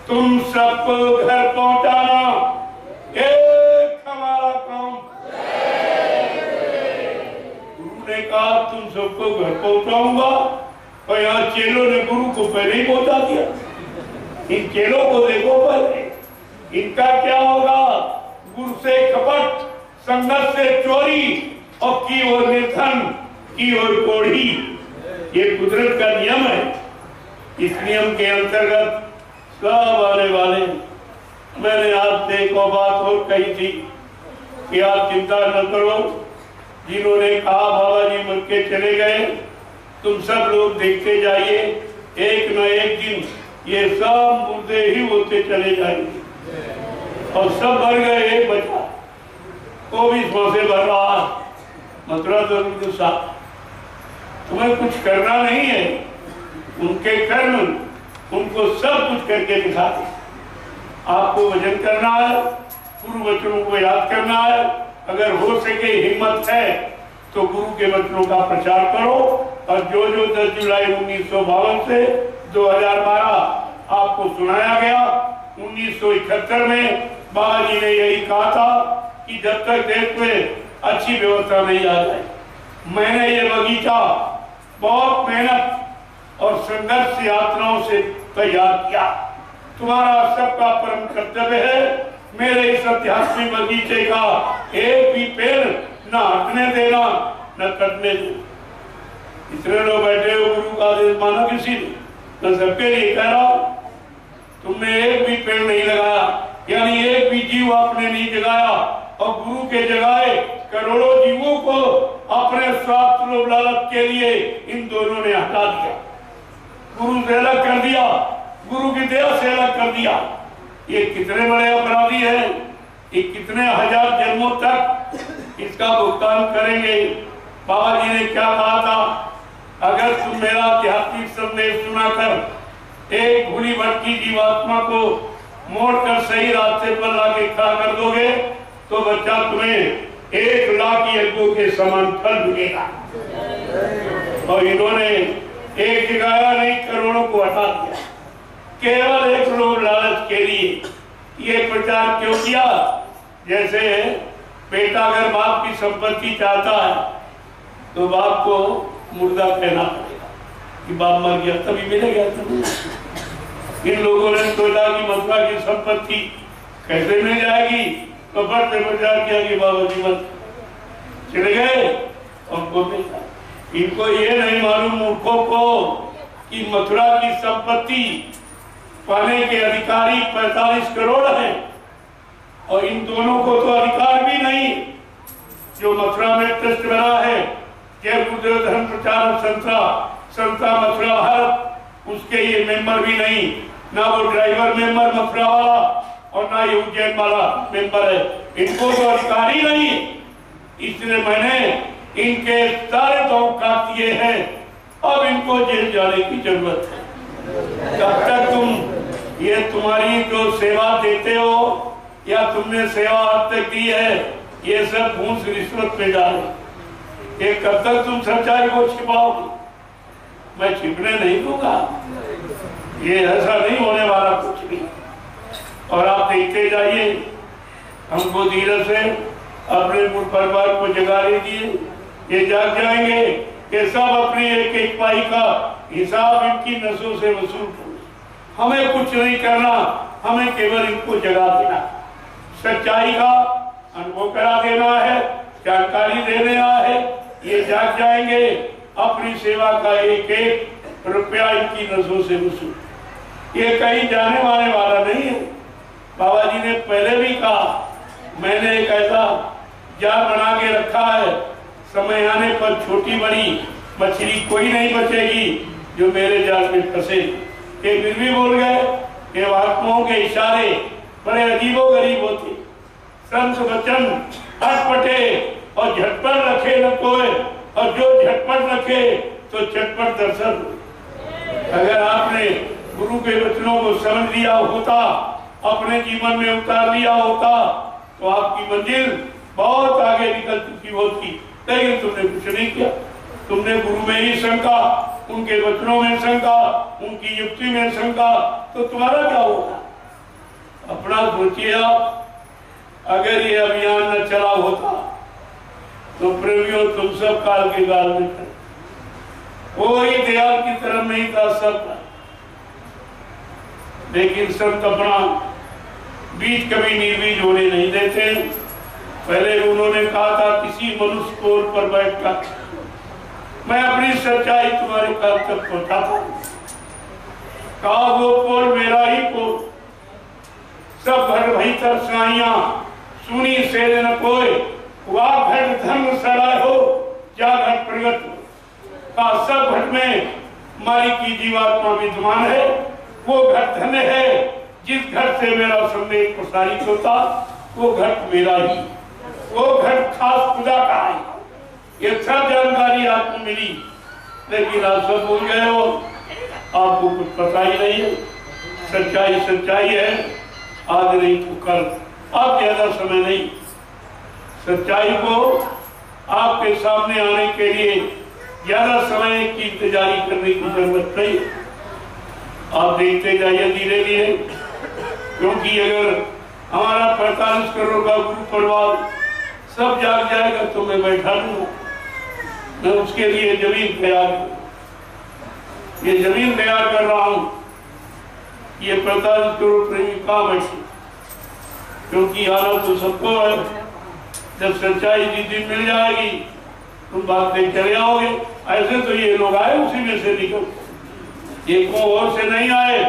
तुम सबको घर पहुंचाना एक हमारा काम। गुरु ने कहा तुम सबको घर पहुंचाऊंगा, और यहाँ चेलों ने गुरु को पहले ही पहुंचा दिया। इन चेलों को देखो पहले, इनका क्या होगा। गुरु से कपट, संगत से चोरी, और की ओर निर्धन, की ओर कोढ़ी। ये कुदरत का नियम है। इस नियम के अंतर्गत सब आने वाले। मैंने आपसे एक और बात और कही थी कि आप चिंता न करो। जिन्होंने कहा बाबा जी मर के चले गए, तुम सब लोग देखते जाइए, एक न एक दिन ये सब मुर्दे ही होते चले जाएंगे। और सब मर गए, एक बचा, वो भी से भर रहा मथुरा के साथ। तुम्हें कुछ करना नहीं है, उनके कर्म उनको सब कुछ करके दिखाते। आपको भजन करना है, गुरु वचनों को याद करना है। अगर हो सके हिम्मत है तो गुरु के वचनों का प्रचार करो। और जो 10 जुलाई 1952 से 2012 आपको सुनाया गया, 1971 में बाबा जी ने यही कहा था कि जब तक देश में अच्छी व्यवस्था नहीं आ जाए। मैंने ये बगीचा बहुत मेहनत और संघर्ष यात्राओं से तैयार किया। तुम्हारा सबका परम कर्तव्य है मेरे इस आध्यात्मिक बगीचे का एक भी पेड़ न हटने देना, न कटने देना। इतने लोग बैठे हो, गुरु का आदेश माना किसी ने, मैं सबके लिए कह रहा हूं, तुमने एक भी पेड़ नहीं लगाया, यानी एक भी जीव आपने नहीं जगाया, और गुरु के जगाए करोड़ों जीवों को अपने स्वार्थ लोभ लालच के लिए इन दोनों ने हटा दिया। गुरु से अलग कर दिया, गुरु की दया से अलग कर दिया। ये कितने बड़े अपराधी हैं, ये कितने हजार जन्मों तक इसका भुगतान करेंगे। बाबा जी ने क्या कहा था, अगर तुम मेरा आध्यात्मिक संदेश सुनाकर एक भूली भटकी जीवात्मा को मोड़कर सही रास्ते पर लाके खड़ा कर दोगे तो बच्चा तुम्हें 1 लाख यज्ञों के समान फल मिलेगा। और इन्होंने एक जगाया नहीं, करोड़ों को हटा दिया, केवल एक लोभ लालच के लिए। ये प्रचार क्यों किया? जैसे बेटा अगर बाप की संपत्ति चाहता है तो बाप को मुर्दा कहना पड़ेगा कि बाप मर गया तभी मिलेगा तुम्हें। इन लोगों ने सोचा कि मथुरा की संपत्ति कैसे मिल जाएगी, तो बड़े प्रचार किया कि बाबा जी मत चले गए, उनको मिला। इनको ये नहीं मालूम मूर्खों को कि मथुरा की संपत्ति पाने के अधिकारी 45 करोड़ हैं, और इन दोनों को तो अधिकार भी नहीं। जो मथुरा में ट्रस्ट बना है जय गुरुदेव धर्म प्रचार संस्था मथुरा भारत, उसके ये मेंबर भी नहीं, ना वो ड्राइवर मेंबर मथुरा वाला और ना ये उज्जैन वाला मेंबर है। इनको तो अधिकार ही नहीं। इसलिए मैंने इनके सारे दांव काट दिए हैं। अब इनको जेल जाने की जरूरत है। जब तक तुम ये तुम्हारी जो सेवा देते हो या तुमने सेवा अब तक दी है, ये सब घूस रिश्वत में जा रहे। ये कब तक तुम सच्चाई को छिपाओगे? मैं छिपने नहीं दूंगा, ये ऐसा नहीं होने वाला कुछ भी। और आप देखते जाइए, हमको धीरे से अपने परिवार को जगा लीजिए, ये जाग जाएंगे कि सब अपनी एक एक पाई का हिसाब इनकी नसों से वसूल करो। हमें कुछ नहीं करना, हमें केवल इनको जगा देना, सच्चाई का अनुभव करा देना है, जानकारी देना है। ये जाग जाएंगे, अपनी सेवा का एक एक रुपया इनकी नसों से वसूल। ये कहीं जाने वाने वाला नहीं है। बाबा जी ने पहले भी कहा, मैंने एक ऐसा जाल बना के रखा है, समय आने पर छोटी बड़ी मछली कोई नहीं बचेगी जो मेरे जाल में फंसे। ये फिर भी बोल गए कि महात्माओं के इशारे बड़े अजीबो गरीब होते, संत वचन अटपटे और झटपट रखे न कोई, और जो झटपट रखे तो चटपट दर्शन। अगर आपने गुरु के वचनों को समझ लिया होता, अपने जीवन में उतार लिया होता, तो आपकी मंजिल बहुत आगे निकल चुकी होती। लेकिन तुमने कुछ नहीं किया, तुमने गुरु में ही शंका, उनके वचनों में शंका, उनकी युक्ति में शंका, तो तुम्हारा क्या होगा? अपना सोचिए आप, अगर ये अभियान न चला होता तो प्रेमियों तुम सब काल के गाल में थे। कोई दयाल की तरफ नहीं था सब, लेकिन संत अपना बीज कभी निर्बीज होने नहीं देते। पहले उन्होंने कहा था किसी मनुष्य पोल पर बैठकर मैं अपनी सच्चाई तुम्हारे काल तक पहुंचाता हूं। कहा वो पोल मेरा ही पोल, सब घर भीतर साइया सुनी से न कोई, वाह घट धर्म सराय हो जा घट प्रगट हो। कहा सब घट में मारी की जीवात्मा विद्यमान है, वो घट धन्य है जिस घर से मेरा संदेश प्रसारित होता, वो घट मेरा ही, वो घट खास खुदा का है। ये सब जानकारी आपको मिली, लेकिन आप सब भूल गए हो, आपको कुछ पता ही नहीं है। सच्चाई सच्चाई है, आज नहीं तो कल, अब ज्यादा समय नहीं। सच्चाई को आपके सामने आने के लिए ज्यादा समय की इंतजारी करने की जरूरत नहीं। आप देखते जाइए धीरे धीरे, क्योंकि अगर हमारा 45 करोड़ का गुरु परिवार सब जाग जाएगा तो मैं बैठा लूंगा। मैं उसके लिए जमीन तैयार, ये जमीन तैयार कर रहा हूं, ये 45 करोड़ प्रेमी कहाँ बैठे, क्योंकि आना तो सबको है। जब सच्चाई जिस दिन मिल जाएगी तुम बात नहीं चले आओगे। ऐसे तो ये लोग आए उसी में से निकल, ये को और से नहीं आए,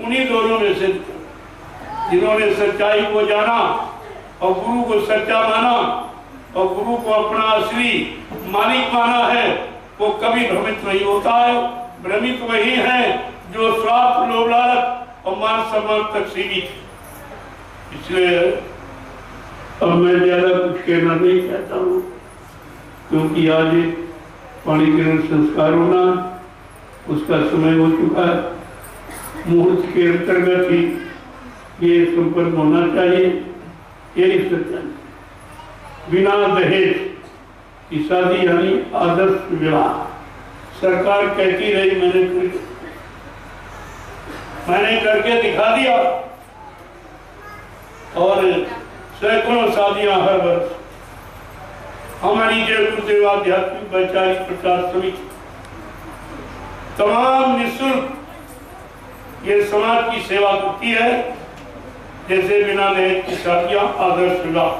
उन्हीं दोनों में से जिन्होंने सच्चाई को जाना और गुरु को सच्चा माना और गुरु को अपना असली मालिक माना है, वो कभी भ्रमित नहीं होता है। भ्रमित वही है जो स्वार्थ, लोभ, लालच और मान सम्मान तक सीमित है। इसलिए अब मैं ज्यादा कुछ कहना नहीं चाहता हूँ, क्योंकि आज पाणी ग्रहण संस्कार होना, उसका समय हो चुका है। मुहूर्त के अंतर्गत ही ये संपन्न होना चाहिए। यही सच्चाई, बिना दहेज की शादी यानी आदर्श विवाह। सरकार कहती रही मैंने करके दिखा दिया, और सैकड़ों शादियां हर वर्ष हमारी जय गुरुदेव आध्यात्मिक वैचारिक प्रचार समिति तमाम निःशुल्क ये समाज की सेवा करती है। जैसे बिना दहेज की शादियां, आदर्श विवाह,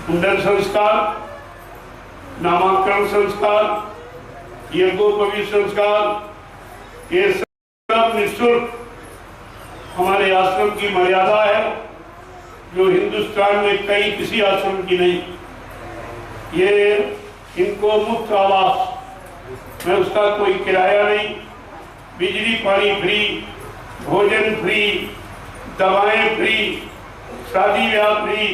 कुंडल संस्कार, नामांकन संस्कार, यज्ञोपवीत संस्कार, ये सब निःशुल्क हमारे आश्रम की मर्यादा है, जो हिंदुस्तान में कई किसी आश्रम की नहीं। ये इनको मुफ्त आवास में, उसका कोई किराया नहीं, बिजली पानी फ्री, भोजन फ्री, दवाएं फ्री, शादी ब्याह फ्री,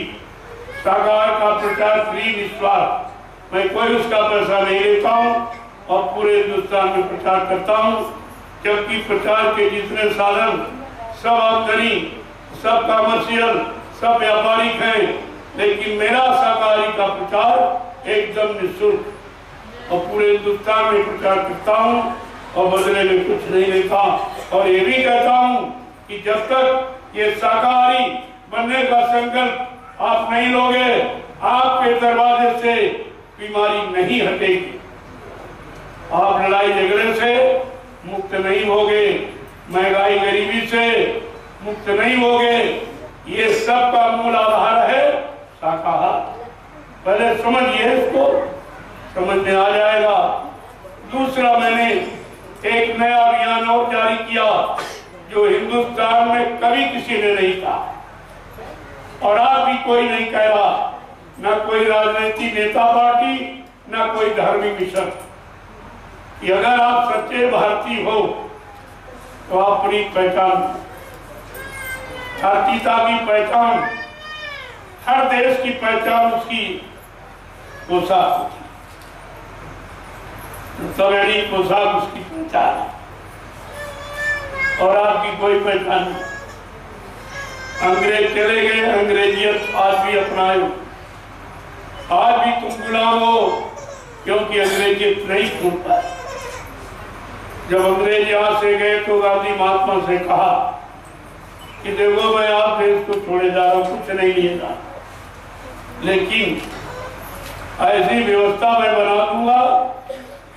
साकार का प्रचार फ्री, निस्वार्थ। मैं कोई उसका पैसा नहीं लेता हूँ और पूरे हिंदुस्तान में प्रचार करता हूँ। जबकि प्रचार के जितने साधन सब आमदनी, सब कमर्शियल, सब व्यापारिक हैं, लेकिन मेरा शाकाहारी का प्रचार एकदम निःशुल्क और पूरे हिंदुस्तान में प्रचार करता हूँ और बदले में कुछ नहीं लेता। और ये भी कहता हूँ कि जब तक ये शाकाहारी बनने का संकल्प आप नहीं लोगे, आपके दरवाजे से बीमारी नहीं हटेगी, आप लड़ाई झगड़े से मुक्त नहीं होगे, महंगाई गरीबी से मुक्त नहीं होगे। ये सब का मूल आधार है शाकाहार। पहले समझिए, इसको समझ में आ जाएगा। दूसरा, मैंने एक नया अभियान और जारी किया जो हिंदुस्तान में कभी किसी ने नहीं कहा और आज भी कोई नहीं कह रहा, न कोई राजनीतिक नेता पार्टी, न कोई धार्मिक मिशन, कि अगर आप सच्चे भारतीय हो तो अपनी पहचान, भारतीयता की पहचान, हर देश की पहचान उसकी पोशाक होती है, सवेरी पोशाक उसकी पहचान है और आपकी कोई पहचान नहीं। अंग्रेज चले गए, अंग्रेजियत आज भी अपनाए, आज भी तुम गुलाम हो, क्योंकि अंग्रेजियत नहीं छूट पाए। जब अंग्रेज यहाँ से गए तो गांधी महात्मा से कहा कि देखो मैं आप देश को छोड़े जा रहा हूँ, कुछ नहीं लिए जा, लेकिन ऐसी व्यवस्था मैं बना दूंगा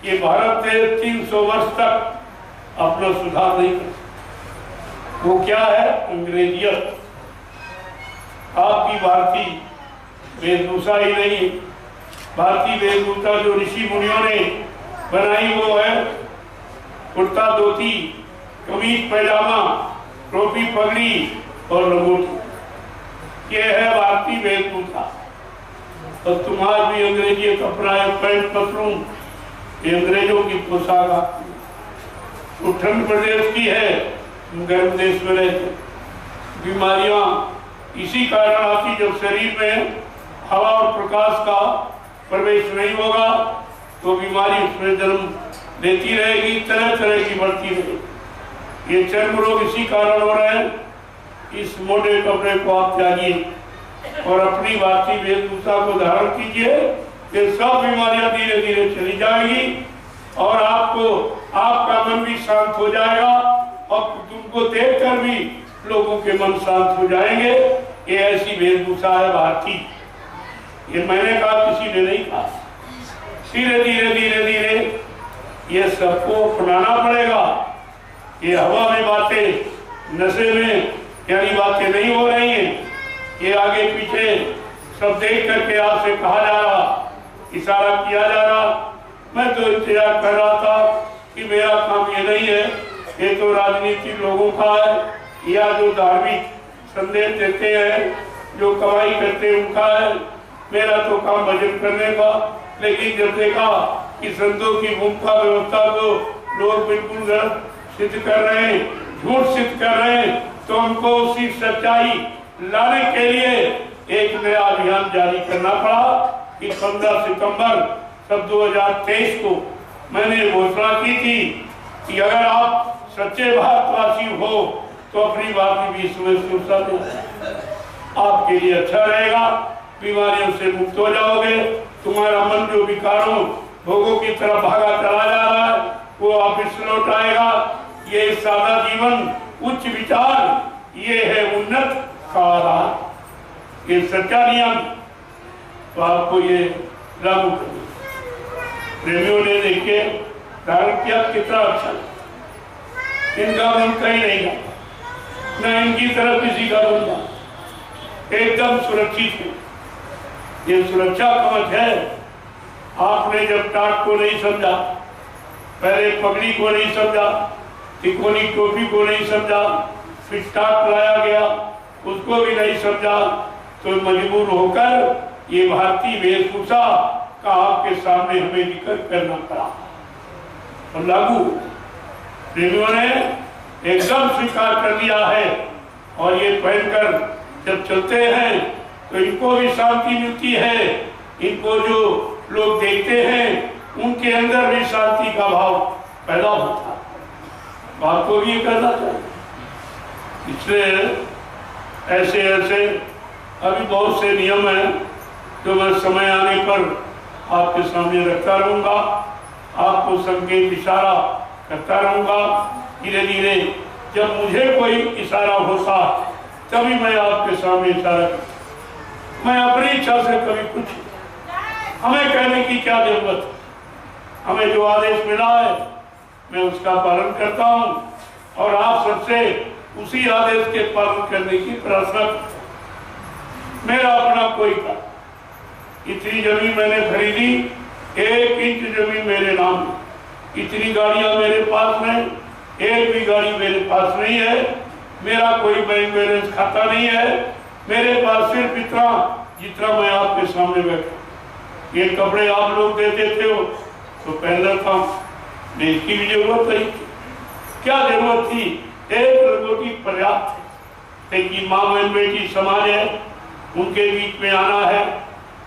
कि भारत देश 300 वर्ष तक अपना सुधार नहीं कर सकता। वो क्या है? अंग्रेजियत। आपकी भारतीय वेशभूषा ही नहीं, भारतीय वेशभूषा जो ऋषि मुनियों ने बनाई वो है कुर्ता धोती, कमीज पैजामा, टोपी पगड़ी और लंगोटी। ये है भारतीय वेशभूषा। और तुम आज भी अंग्रेजियत अपनाए, पैंट पतलून, ये अंग्रेजों की पोशाक आती है। वो ठंड प्रदेश की है, गर्म देश में रहते। बीमारियां इसी कारण आती, जब शरीर में हवा और प्रकाश का प्रवेश नहीं होगा तो बीमारी उसमें जन्म लेती रहेगी, तरह तरह की बढ़ती रहेगी। ये चर्म रोग इसी कारण हो रहे हैं। इस मोटे कपड़े को आप त्यागिए और अपनी भारतीय वेशभूषा को धारण कीजिए, ये सब बीमारियां धीरे धीरे चली जाएगी और आपको, आपका मन भी शांत हो जाएगा और तुमको देखकर भी लोगों के मन शांत हो जाएंगे। ये ऐसी वेशभूषा है भारतीय। ये मैंने कहा, किसी ने नहीं कहा। धीरे धीरे धीरे धीरे ये सबको अपनाना पड़ेगा। ये हवा में बातें, नशे में यानी बातें नहीं हो रही हैं। ये आगे पीछे सब देख करके आपसे कहा जा रहा, इशारा किया जा रहा। मैं तो इंतजार कर रहा था कि मेरा काम ये नहीं है, ये तो राजनीतिक लोगों का है या जो धार्मिक संदेश देते हैं, जो कमाई करते हैं उनका है। मेरा तो काम भजन करने का। लेकिन जब देखा कि संतों की भूमिका व्यवस्था को लोग बिल्कुल गलत सिद्ध कर रहे हैं, झूठ सिद्ध कर रहे हैं, तो हमको उसी सच्चाई लाने के लिए एक नया अभियान जारी करना पड़ा कि 15 सितंबर सब 2023 को मैंने घोषणा की थी कि अगर आप सच्चे भारतवासी हो तो अपनी भारतीय वेशभूषा में आपके लिए अच्छा रहेगा, बीमारियों से मुक्त हो जाओगे। तुम्हारा मन जो विकारों भोगों की तरफ भागा चला जा रहा है वो वापिस लौट आएगा। ये सादा जीवन, उच्च विचार, ये है उन्नत का आधार, ये सच्चा नियम। तो आपको ये लागू करना। प्रेमियों ने देखे धारण किया, कितना अच्छा, इनका मन कहीं नहीं जाता, न इनकी तरफ किसी का मन जाता, एकदम सुरक्षित है। ये सुरक्षा कवच है। आपने जब टाट को नहीं समझा, पहले पगड़ी को नहीं समझा, तिकोनी टोपी को नहीं समझा, फिर टाट लाया गया, उसको भी नहीं समझा, तो मजबूर होकर ये भारतीय वेशभूषा का आपके सामने हमें जिक्र करना पड़ा और लागू प्रेमियों ने एकदम स्वीकार कर लिया है। और ये पहनकर जब चलते हैं तो इनको भी शांति मिलती है, इनको जो लोग देखते हैं उनके अंदर भी शांति का भाव पैदा होता है। आपको भी ये करना चाहिए। इसलिए ऐसे ऐसे अभी बहुत से नियम हैं जो मैं समय आने पर आपके सामने रखता रहूँगा, आपको संकेत इशारा करता रहूँगा। धीरे धीरे जब मुझे कोई इशारा होता तभी मैं आपके सामने इशारा करता। मैं अपनी इच्छा से कभी कुछ, हमें कहने की क्या जरूरत है? हमें जो आदेश मिला है मैं उसका पालन करता हूँ और आप सबसे उसी आदेश के पालन करने की प्रार्थना करता हूँ। मेरा अपना कोई काम, इतनी जमीन मैंने खरीदी, 1 इंच जमीन मेरे नाम, इतनी गाड़ियां मेरे पास में, एक भी गाड़ी मेरे पास नहीं है, मेरा कोई बैंक बैलेंस खाता नहीं है, मेरे पास सिर्फ इतना जितना मैं आपके सामने बैठा। ये कपड़े आप लोग दे देते हो तो पहन लेता हूँ, इसकी भी जरूरत नहीं, क्या जरूरत थी? एक रोटी पर्याप्त है। लेकिन माँ बहन बेटी समाज है, उनके बीच में आना है,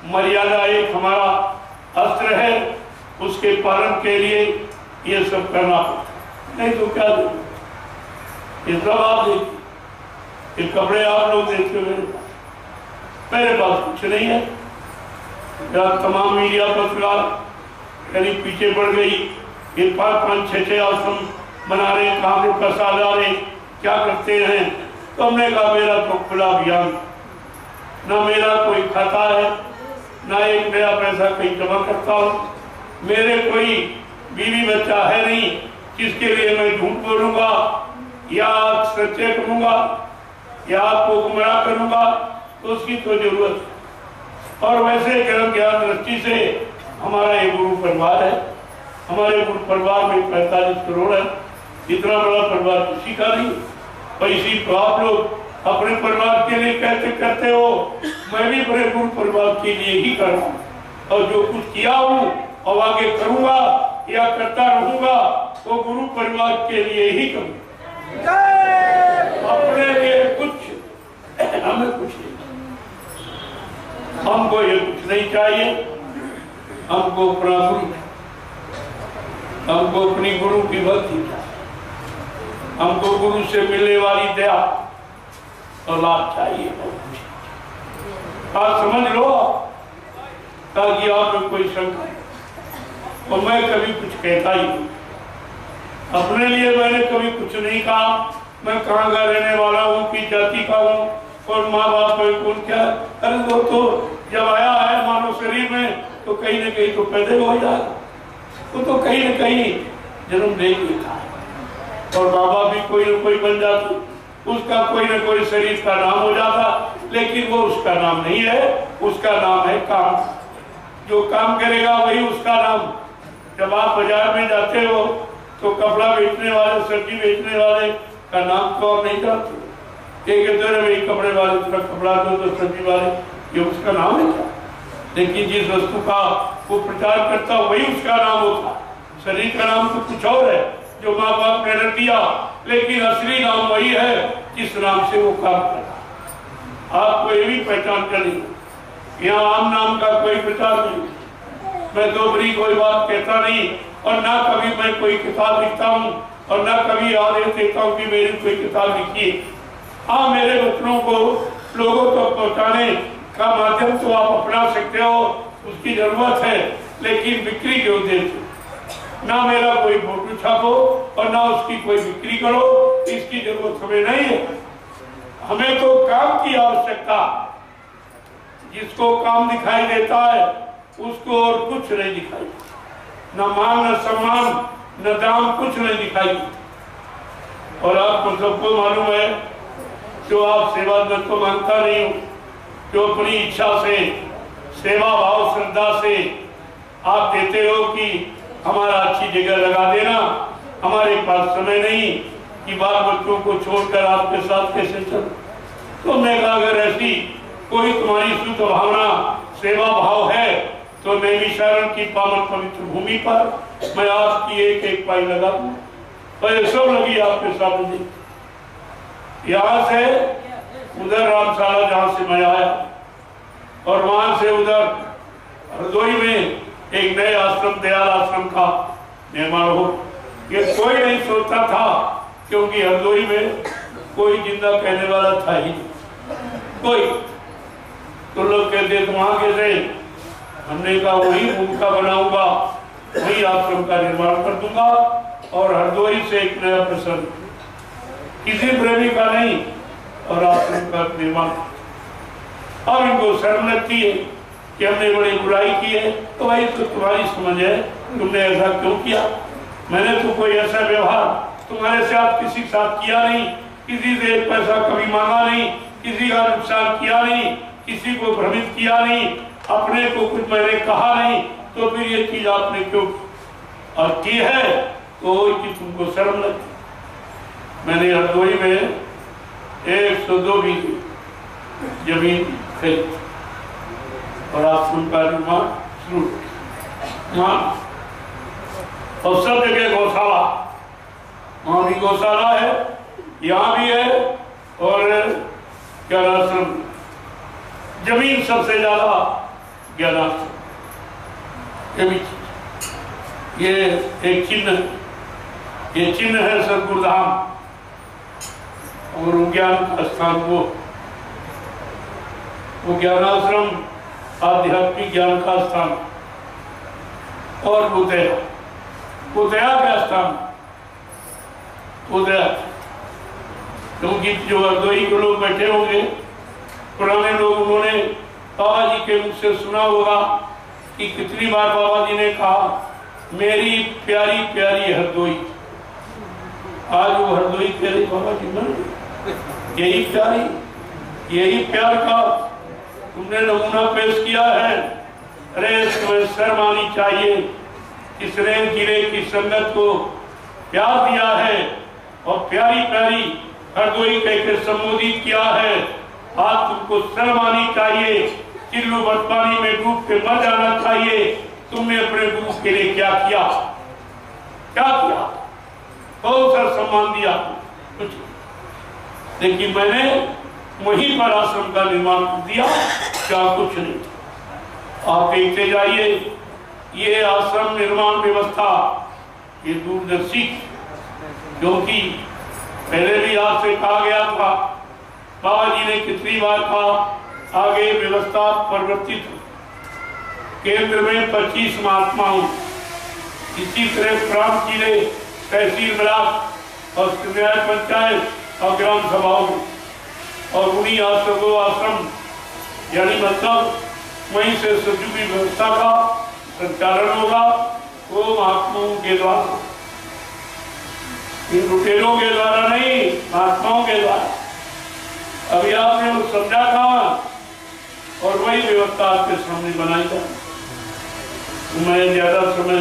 मर्यादा एक हमारा अस्त्र है, उसके पालन के लिए ये सब करना पड़ता है, नहीं तो क्या दे? ये सब आप देखिए, ये कपड़े आप लोग देखते हो, मेरे पास कुछ नहीं है। तमाम मीडिया पत्रकार कहीं पीछे पड़ गई, ये 5-5, 6-6 आश्रम बना रहे, कहाँ से पैसा ला रहे, क्या करते हैं? तो हमने कहा मेरा तो खुला अभियान, ना मेरा कोई खाता है, ना एक नया पैसा कहीं जमा करता हूँ, मेरे कोई बीवी बच्चा है नहीं जिसके लिए मैं झूठ बोलूंगा या सच्चे करूंगा या आपको गुमराह करूंगा, तो उसकी तो जरूरत है। और वैसे ज्ञान दृष्टि से हमारा एक गुरु परिवार है, हमारे गुरु परिवार में 45 करोड़ है, इतना बड़ा परिवार किसी का नहीं। पैसी तो आप लोग अपने परिवार के लिए कहते करते हो, मैं भी अपने गुरु परिवार के लिए ही कर रहा हूँ, और जो कुछ किया हूँ और आगे करूंगा या करता रहूंगा वो गुरु परिवार के लिए ही करूंगा, अपने लिए कुछ, हमें कुछ नहीं, हमको ये कुछ नहीं चाहिए। हमको अपना गुरु, हमको अपनी गुरु की भक्ति चाहिए, हमको गुरु से मिलने वाली दया और लाभ चाहिए। आप समझ लो ताकि आप में कोई शंका। और मैं कभी कुछ कहता ही नहीं, अपने लिए मैंने कभी कुछ नहीं कहा। मैं कहाँ का रहने वाला हूँ, किस जाति का हूँ, और माँ बाप है कौन क्या, अरे वो तो जब आया है मानव शरीर में तो कहीं न कहीं तो पैदा हो जाएगा, वो तो कहीं न कहीं जन्म दे था, और बाबा भी कोई न कोई बन जाता, उसका कोई न कोई शरीर का नाम हो जाता, लेकिन वो उसका नाम नहीं है, उसका नाम है काम। जो काम करेगा वही उसका नाम। जब आप बाजार में जाते हो तो कपड़ा बेचने वाले, सब्जी बेचने वाले का नाम तो और नहीं जानते, एक कपड़े वाले थोड़ा कपड़ा दो तो सब्जी वाले, ये उसका नाम है क्या? लेकिन जिस वस्तु का वो प्रचार करता वही उसका नाम होता। शरीर का नाम तो कुछ और है जो माँ बाप ने रख दिया, लेकिन असली नाम वही है जिस नाम से वो काम कर रहा। आपको ये भी पहचान करनी, यहाँ आम नाम का कोई प्रचार नहीं। मैं दोहरी कोई बात कहता नहीं, और ना कभी मैं कोई किताब लिखता हूँ, और ना कभी आदेश देता हूँ कि मेरी कोई किताब लिखिए। हाँ, मेरे वचनों को लोगों तक पहुँचाने का माध्यम तो आप अपना सकते हो, उसकी जरूरत है, लेकिन बिक्री के उद्देश्य ना मेरा कोई फोटो छापो और ना उसकी कोई बिक्री करो, इसकी जरूरत हमें नहीं है। हमें तो काम की आवश्यकता, जिसको काम दिखाई देता है उसको और कुछ नहीं दिखाई, न मान न सम्मान न दाम, कुछ नहीं दिखाई। और आपको सबको मालूम है, जो आप सेवा दल को मानता नहीं हो, जो अपनी इच्छा से, सेवा भाव श्रद्धा से आप देते हो कि हमारा अच्छी जगह लगा देना, हमारे पास समय नहीं कि बाल बच्चों को छोड़कर आपके साथ कैसे चल। तो मैं कहा अगर ऐसी कोई तुम्हारी शुद्ध भावना, सेवा भाव है तो नैनी शरण की पावन पवित्र भूमि पर मैं आपकी एक एक पाई लगा दूं। तो ये सब लगी आपके सामने। यहाँ से उधर रामशाला जहाँ से मैं आया, और वहां से उधर हरदोई में एक नए आश्रम, दयाल आश्रम का निर्माण हो। ये कोई नहीं सोचता था, क्योंकि हरदोई में कोई जिंदा कहने वाला था ही नहीं कोई। तो लोग कहते तुम वहां कैसे? हमने कहा वही भूमिका बनाऊंगा, वही आश्रम का निर्माण कर दूंगा और हरदोई से एक नया प्रसन्न, किसी प्रेमी का नहीं, और आश्रम का निर्माण। अब इनको शर्म लगती है कि हमने बड़ी बुराई की है। तो भाई तो तुम्हारी समझ है, तुमने ऐसा क्यों किया? मैंने तो कोई ऐसा व्यवहार तुम्हारे साथ किसी के साथ किया नहीं, किसी से एक पैसा कभी मांगा नहीं, किसी का नुकसान किया नहीं, किसी को भ्रमित किया नहीं, अपने को कुछ मैंने कहा नहीं, तो फिर ये चीज आपने क्यों और की है? तो कि तुमको शर्म लगती। मैंने हरदोई में 102 बीघे जमीन खरीदी और आश्रम का निर्माण शुरू किया। और सब जगह गौशाला, वहां भी गौशाला है, यहाँ भी है, और क्या आश्रम जमीन सबसे ज्यादा ज्ञानाश्रम। ये एक चिन्ह है, ये चिन्ह है सदगुरुधाम और ज्ञान का स्थान। वो ज्ञानाश्रम आध्यात्मिक ज्ञान का स्थान। और उदया का स्थान, उदया, क्योंकि जो हरदोई के लोग बैठे होंगे पुराने लोग, उन्होंने बाबा जी के मुख से सुना होगा कि कितनी बार बाबा जी ने कहा मेरी प्यारी प्यारी हरदोई। आज वो हरदोई कह रही बाबा जी ना, यही प्यारी, यही प्यार का तुमने नमूना पेश किया है। अरे तुम्हें शर्म आनी चाहिए, किसने गिरे की संगत को प्यार दिया है और प्यारी प्यारी हरदोई कहकर संबोधित किया है। आज तुमको शर्म आनी चाहिए, चिल्लू बदपानी में डूब के मर जाना चाहिए। तुमने अपने गुरु के लिए क्या किया? क्या किया? बहुत सारा सम्मान दिया कुछ, लेकिन मैंने वहीं पर आश्रम का निर्माण कर दिया, क्या कुछ नहीं। आप देखते जाइए, ये आश्रम निर्माण व्यवस्था ये दूरदर्शी, क्योंकि पहले भी आपसे कहा गया था, बाबा जी ने कितनी बार कहा आगे व्यवस्था परिवर्तित हो। केंद्र में 25 महात्माओं, इसी तरह प्रांत जिले, तहसील ब्लॉक और न्याय पंचायत और ग्राम सभाओं और उन्हीं आश्रम यानी मतलब वहीं से सदुपयोग व्यवस्था का संचालन होगा। वो महात्माओं के द्वारा, इन लुटेरों के द्वारा नहीं, महात्माओं के द्वारा। अभी आपने वो समझा था और वही व्यवस्था आपके सामने बनाई जाए। मैं ज्यादा समय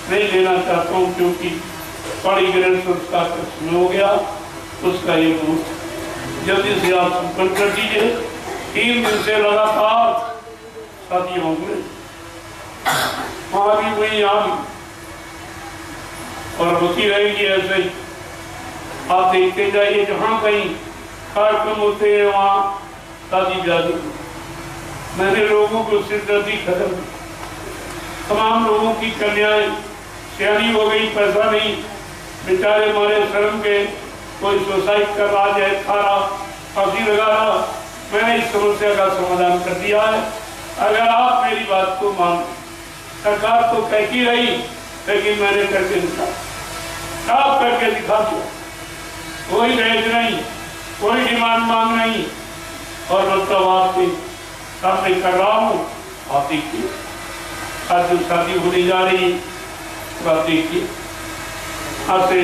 नहीं लेना चाहता हूँ, क्योंकि पढ़ी ग्रहण संस्कार का समय हो गया। उसका ये जल्दी से आप संपन्न कर दीजिए। 3 दिन से लगातार शादी होंगे, वहां भी वही यहाँ भी, और होती रहेगी ऐसे ही। आप देखते जाइए, जहाँ कहीं कार्यक्रम होते हैं वहाँ शादी ब्याह। मैंने लोगों को सिरदर्दी खत्म, तमाम लोगों की कन्याएं सियानी हो गई, पैसा नहीं, बेचारे मारे शर्म के, कोई सुसाइड कर रहा है, खा रहा, फांसी लगा रहा। मैंने इस समस्या का समाधान कर दिया है। अगर आप मेरी बात को मान, सरकार तो कहती रही, लेकिन मैंने करके दिखा, साफ करके दिखा दिया। कोई दहेज नहीं, कोई डिमांड मांग नहीं, और मतलब आपके सामने कर रहा हूँ। आप देखिए, आज जो शादी होने जा रही, आप देखिए, आज से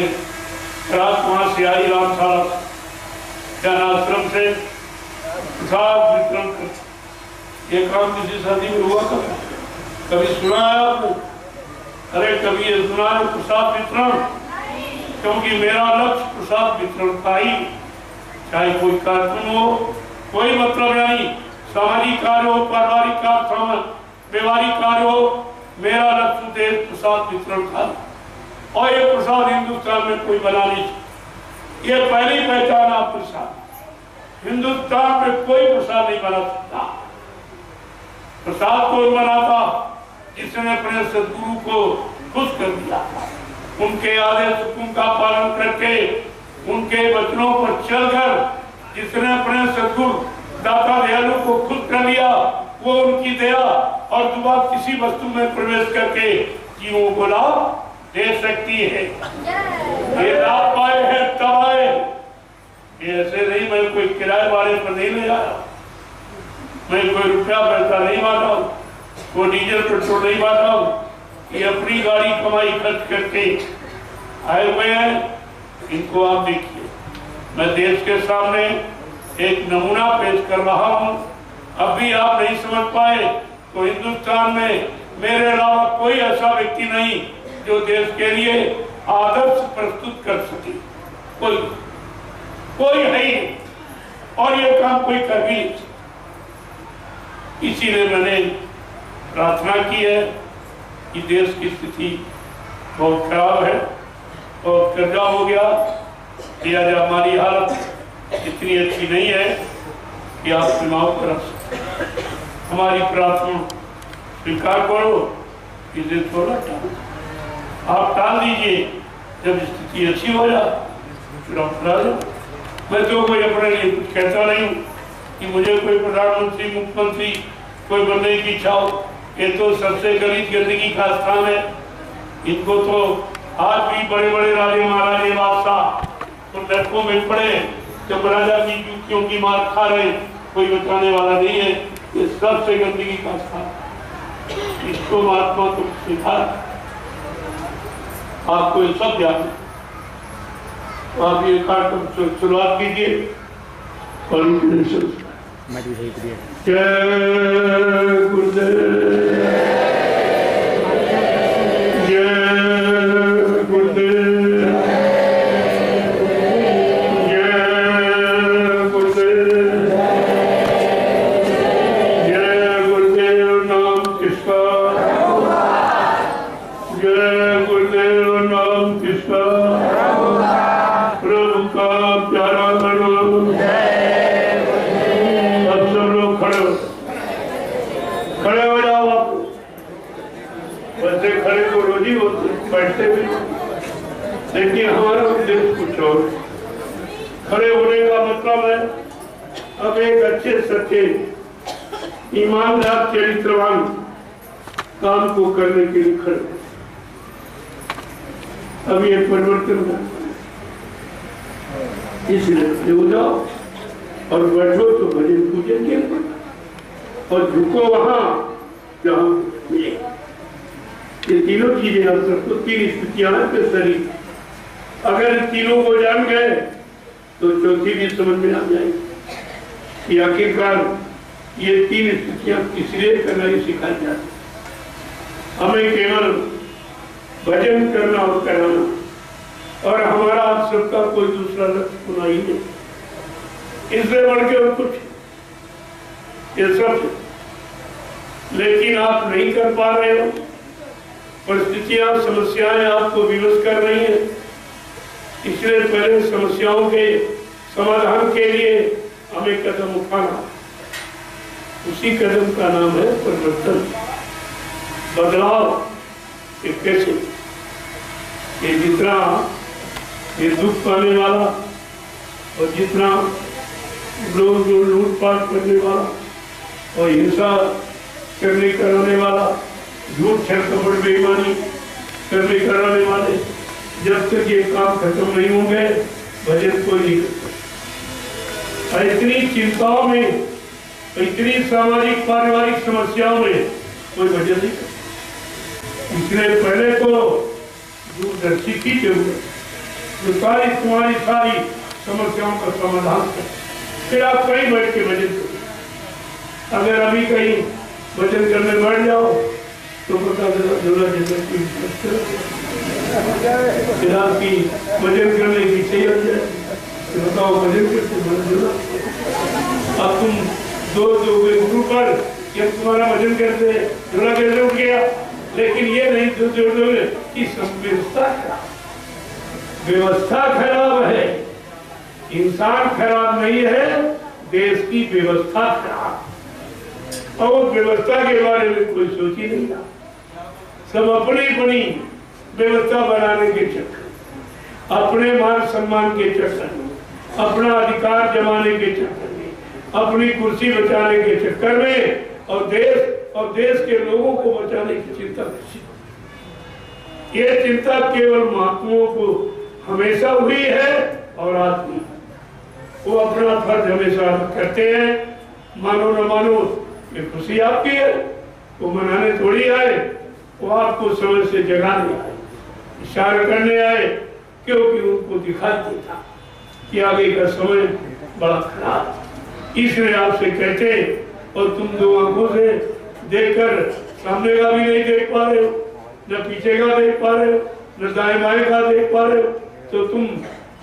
रात वहां से आई रामशाला ज्ञानाश्रम से प्रसाद वितरण कर। ये काम किसी शादी में हुआ कभी सुना है आपने? अरे कभी ये सुना है प्रसाद वितरण? क्योंकि मेरा लक्ष्य प्रसाद वितरण का ही, चाहे कोई कार्यक्रम हो, कोई मतलब नहीं, सामाजिक कार्य हो, पारिवारिक कार्य, व्यवहारिक कार्य हो, मेरा लक्ष्य देश प्रसाद वितरण का। और ये प्रसाद हिंदुस्तान में कोई बना नहीं, ये पहली पहचान आप प्रसाद। हिंदुस्तान में कोई प्रसाद नहीं बना सकता। प्रसाद कौन बनाता? जिसने अपने सदगुरु को खुश कर दिया, उनके आदेश हुक्म का पालन करके, उनके वचनों पर चल जिसने अपने सद्गुरु दाता दयालु को खुद कर लिया, वो उनकी दया और दुआ किसी वस्तु में प्रवेश करके जीवों को लाभ दे सकती है। ये लाभ पाए हैं तब आए, ऐसे नहीं मैं कोई किराए वाले पर नहीं ले आया, मैं कोई रुपया पैसा नहीं मांगा हूँ, कोई डीजल पेट्रोल नहीं मांगा हूँ, ये अपनी गाड़ी कमाई खर्च करके आए हुए हैं। इनको आप देखिए, मैं देश के सामने एक नमूना पेश कर रहा हूँ। अभी आप नहीं समझ पाए तो हिंदुस्तान में मेरे अलावा कोई ऐसा व्यक्ति नहीं जो देश के लिए आदर्श प्रस्तुत कर सके, कोई है ही नहीं, और ये काम कोई कर भी नहीं। इसीलिए मैंने प्रार्थना की है कि देश की स्थिति बहुत खराब है और कर्जा हो गया, लिहाजा हमारी हालत इतनी अच्छी नहीं है कि आप चुनाव कर सकते। हमारी प्रार्थना स्वीकार करो, इसे थोड़ा आप टाल दीजिए, जब स्थिति अच्छी हो जाए चुनाव करा दो। मैं तो कोई अपने लिए कुछ कहता नहीं कि मुझे कोई प्रधानमंत्री मुख्यमंत्री कोई बनने की इच्छा हो, ये तो सबसे गरीब गंदगी का स्थान है। इनको तो आज भी बड़े बड़े राजे महाराजे बादशाह तो डरकों में पड़े, जब राजा की जूतियों की मार खा रहे, कोई बचाने वाला नहीं है। ये सबसे गंदगी का स्थान, इसको महात्मा तो सिखा, आपको ये सब याद है। आप ये कार्यक्रम शुरुआत कीजिए और जय गुरुदेव, जय गुरुदेव, जय गुरुदेव, जय गुरुदेव नाम किसका, जय गुरुदेव नाम किसका, प्रभु का प्यारा करो। अब सब लोग खड़े हो जाओ। आप वैसे खड़े तो रोज ही होते, बैठते भी, लेकिन हमारा उद्देश्य कुछ और। खड़े होने का मतलब है अब एक अच्छे सच्चे ईमानदार चरित्रवान काम को करने के लिए खड़े। अब ये परिवर्तन हो, इसलिए हो जाओ और बैठो तो भजन पूजन के और झुको वहां जहां ये तीनों चीजें अवसर तो तीन स्थितियां हैं तो शरीर, अगर तीनों को जान गए तो चौथी भी समझ में आ जाएगी कि आखिरकार ये तीन स्थितियां इसलिए करना ही सिखाई जाती। हमें केवल भजन करना और कराना, और हमारा आप सबका कोई दूसरा लक्ष्य होना ही नहीं, इससे बढ़ के और कुछ ये सब। लेकिन आप नहीं कर पा रहे हो, परिस्थितियां समस्याएं आपको विवश कर रही हैं, इसलिए पहले समस्याओं के समाधान के लिए हमें कदम उठाना। उसी कदम का नाम है परिवर्तन, बदलाव। कैसे ये जितना ये दुख पाने वाला और जितना लोग जो लूटपाट करने वाला और हिंसा करने कराने वाला, झूठ छल कपट बेईमानी करने कराने वाले, जब तक ये काम खत्म नहीं होंगे भजन कोई नहीं करता। इतनी चिंताओं में, इतनी सामाजिक पारिवारिक समस्याओं में कोई भजन नहीं करता। इसलिए पहले तो दूरदर्शी की जरूरत, जो तुम्हारी सारी समस्याओं का समाधान कर, फिर आप कहीं बैठ के भजन करो। अगर अभी कहीं भजन करने बैठ जाओ तो पता चला झोला जैसा फिर आपकी भजन करने की सही हो जाए तो बताओ भजन करते झोला। अब तुम दो गुरु पर जब तुम्हारा भजन करते झोला कैसे उठ गया, लेकिन ये नहीं तो जोड़ोगे कि व्यवस्था खराब है, इंसान खराब नहीं है, देश की व्यवस्था खराब। और व्यवस्था के बारे में कोई सोच ही नहीं रहा, सब अपनी अपनी व्यवस्था बनाने के चक्कर, अपने मान सम्मान के चक्कर, अपना अधिकार जमाने के चक्कर में, अपनी कुर्सी बचाने के चक्कर में और देश के लोगों को बचाने की चिंता नहीं। ये चिंता केवल महात्माओं को हमेशा हुई है और आज भी। वो अपना फर्ज हमेशा करते हैं, मानो न मानो ये खुशी आपकी है, वो मनाने थोड़ी आए, वो आपको समय से जगाने आए, इशारा करने आए, क्योंकि उनको दिखाई देता कि आगे का समय बड़ा खराब। इसलिए आपसे कहते और तुम दो आंखों से देखकर सामने का भी नहीं देख पा रहे हो, न पीछे का देख पा रहे हो, न दाएं बाएं का देख पा रहे हो, तो तुम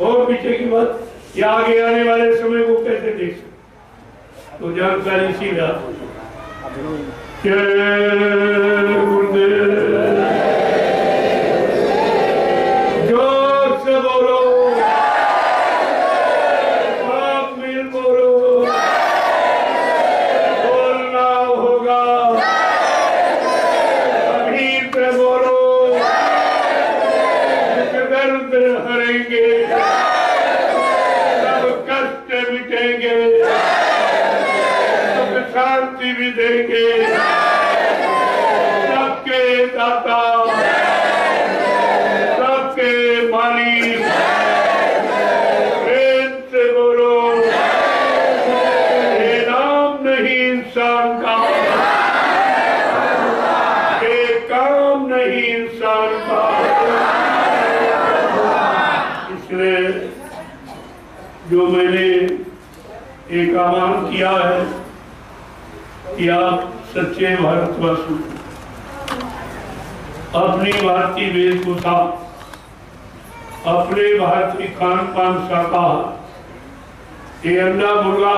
और पीछे की बात या आगे आने वाले समय को कैसे देख सकते? तो जानकारी इसीलिए जोर से बोलो, आप मिल बोलो, बोलना होगा, अभी पे बोलो, दर्द हरेंगे, सब कष्ट मिटेंगे, सब शांति भी देंगे, सबके दाता, सबके मालिक, प्रेम से बोलो, ये नाम नहीं इंसान का, ये काम नहीं इंसान का। इसलिए जो मैंने एक आह्वान किया है कि आप सच्चे भारतवासी अपनी भारतीय वेशभूषा, अपने भारतीय खान पान शाकाहार, ये अंडा मुर्गा,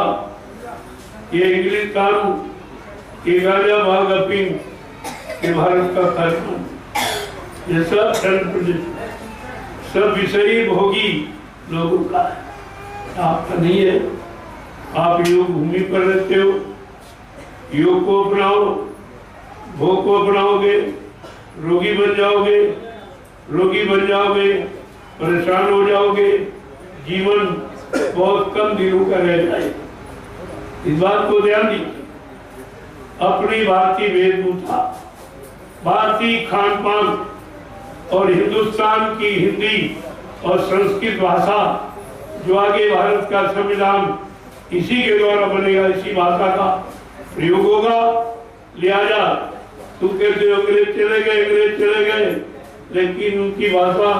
ये इंग्लिश दारू, ये गांजा भाग अफीम, ये भारत का कार्यक्रम, ये सब सब विषयी भोगी लोगों का है, आपका नहीं है। आप योग भूमि पर रहते हो, योग को अपनाओ, भोग को अपनाओगे, रोगी बन जाओगे, परेशान हो जाओगे, जीवन बहुत कम दिनों का रह जाए। इस बात को ध्यान दीजिए। अपनी भारतीय वेशभूषा, भारतीय खान पान और हिंदुस्तान की हिंदी और संस्कृत भाषा, जो आगे भारत का संविधान इसी के द्वारा बनेगा, इसी भाषा का प्रयोग होगा। लिहाजा तुम कहते हो अंग्रेज चले गए, लेकिन उनकी भाषा,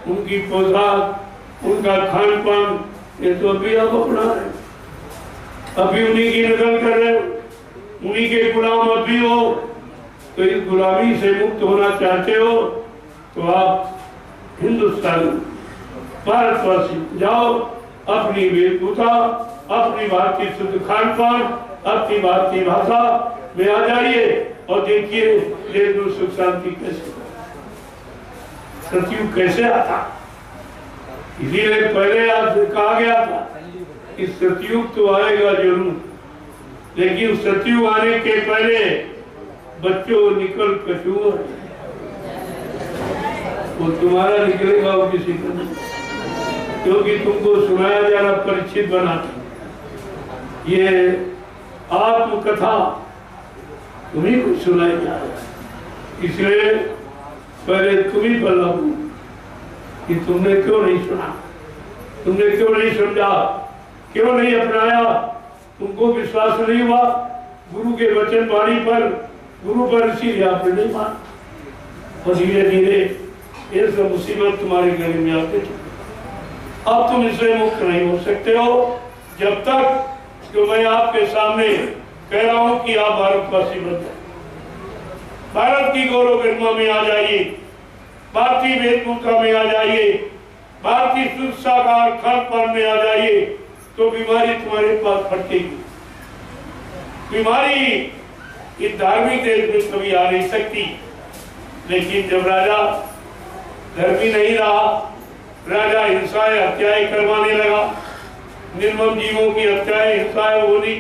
उनकी पोशाक, उनका खान पान, ये तो अभी आप अपना रहे, अभी उन्हीं की नकल कर रहे हो, उन्हीं के गुलाम अभी हो। तो इस गुलामी से मुक्त होना चाहते हो तो आप हिंदुस्तानी भारतवासी जाओ, अपनी वेशभूषा, अपनी भारतीय शुद्ध खान पान, अपनी भारतीय भाषा में आ जाइए और देखिए देश में सुख शांति कैसे, सतयुग कैसे आता। इसीलिए पहले आपसे कहा गया था कि सतयुग तो आएगा जरूर, लेकिन सतयुग आने के पहले बच्चों निकल कछुआ, वो तुम्हारा निकलेगा वो किसी का नहीं, क्योंकि तुमको सुनाया जा रहा परिचित बनाता। ये आत्मकथा तुम्ही को सुनाई जा रहा, इसलिए पहले तुम ही बताओ कि तुमने क्यों नहीं सुना, तुमने क्यों नहीं समझा, क्यों नहीं अपनाया, तुमको विश्वास नहीं हुआ गुरु के वचन वाणी पर, गुरु पर, इसीलिए आपने नहीं माना और धीरे धीरे ये सब मुसीबत तुम्हारे गले में आते थे। अब तुम इससे मुक्त नहीं हो सकते हो जब तक जो मैं आपके सामने कह रहा हूं कि आप भारतवासी बन जाए, भारत की गौरव गरिमा में आ जाइए, भारतीय वेशभूषा में आ जाइए, भारतीय शुद्ध शाकाहार खान पान में आ जाइए, तो बीमारी तुम्हारे पास फटकेगी। बीमारी इस धार्मिक देश में कभी आ नहीं सकती, लेकिन जब राजा धर्मी नहीं रहा, राजा हिंसाएं हत्याएं करवाने लगा, निर्मम जीवों की हत्याएं हिंसाएं होनी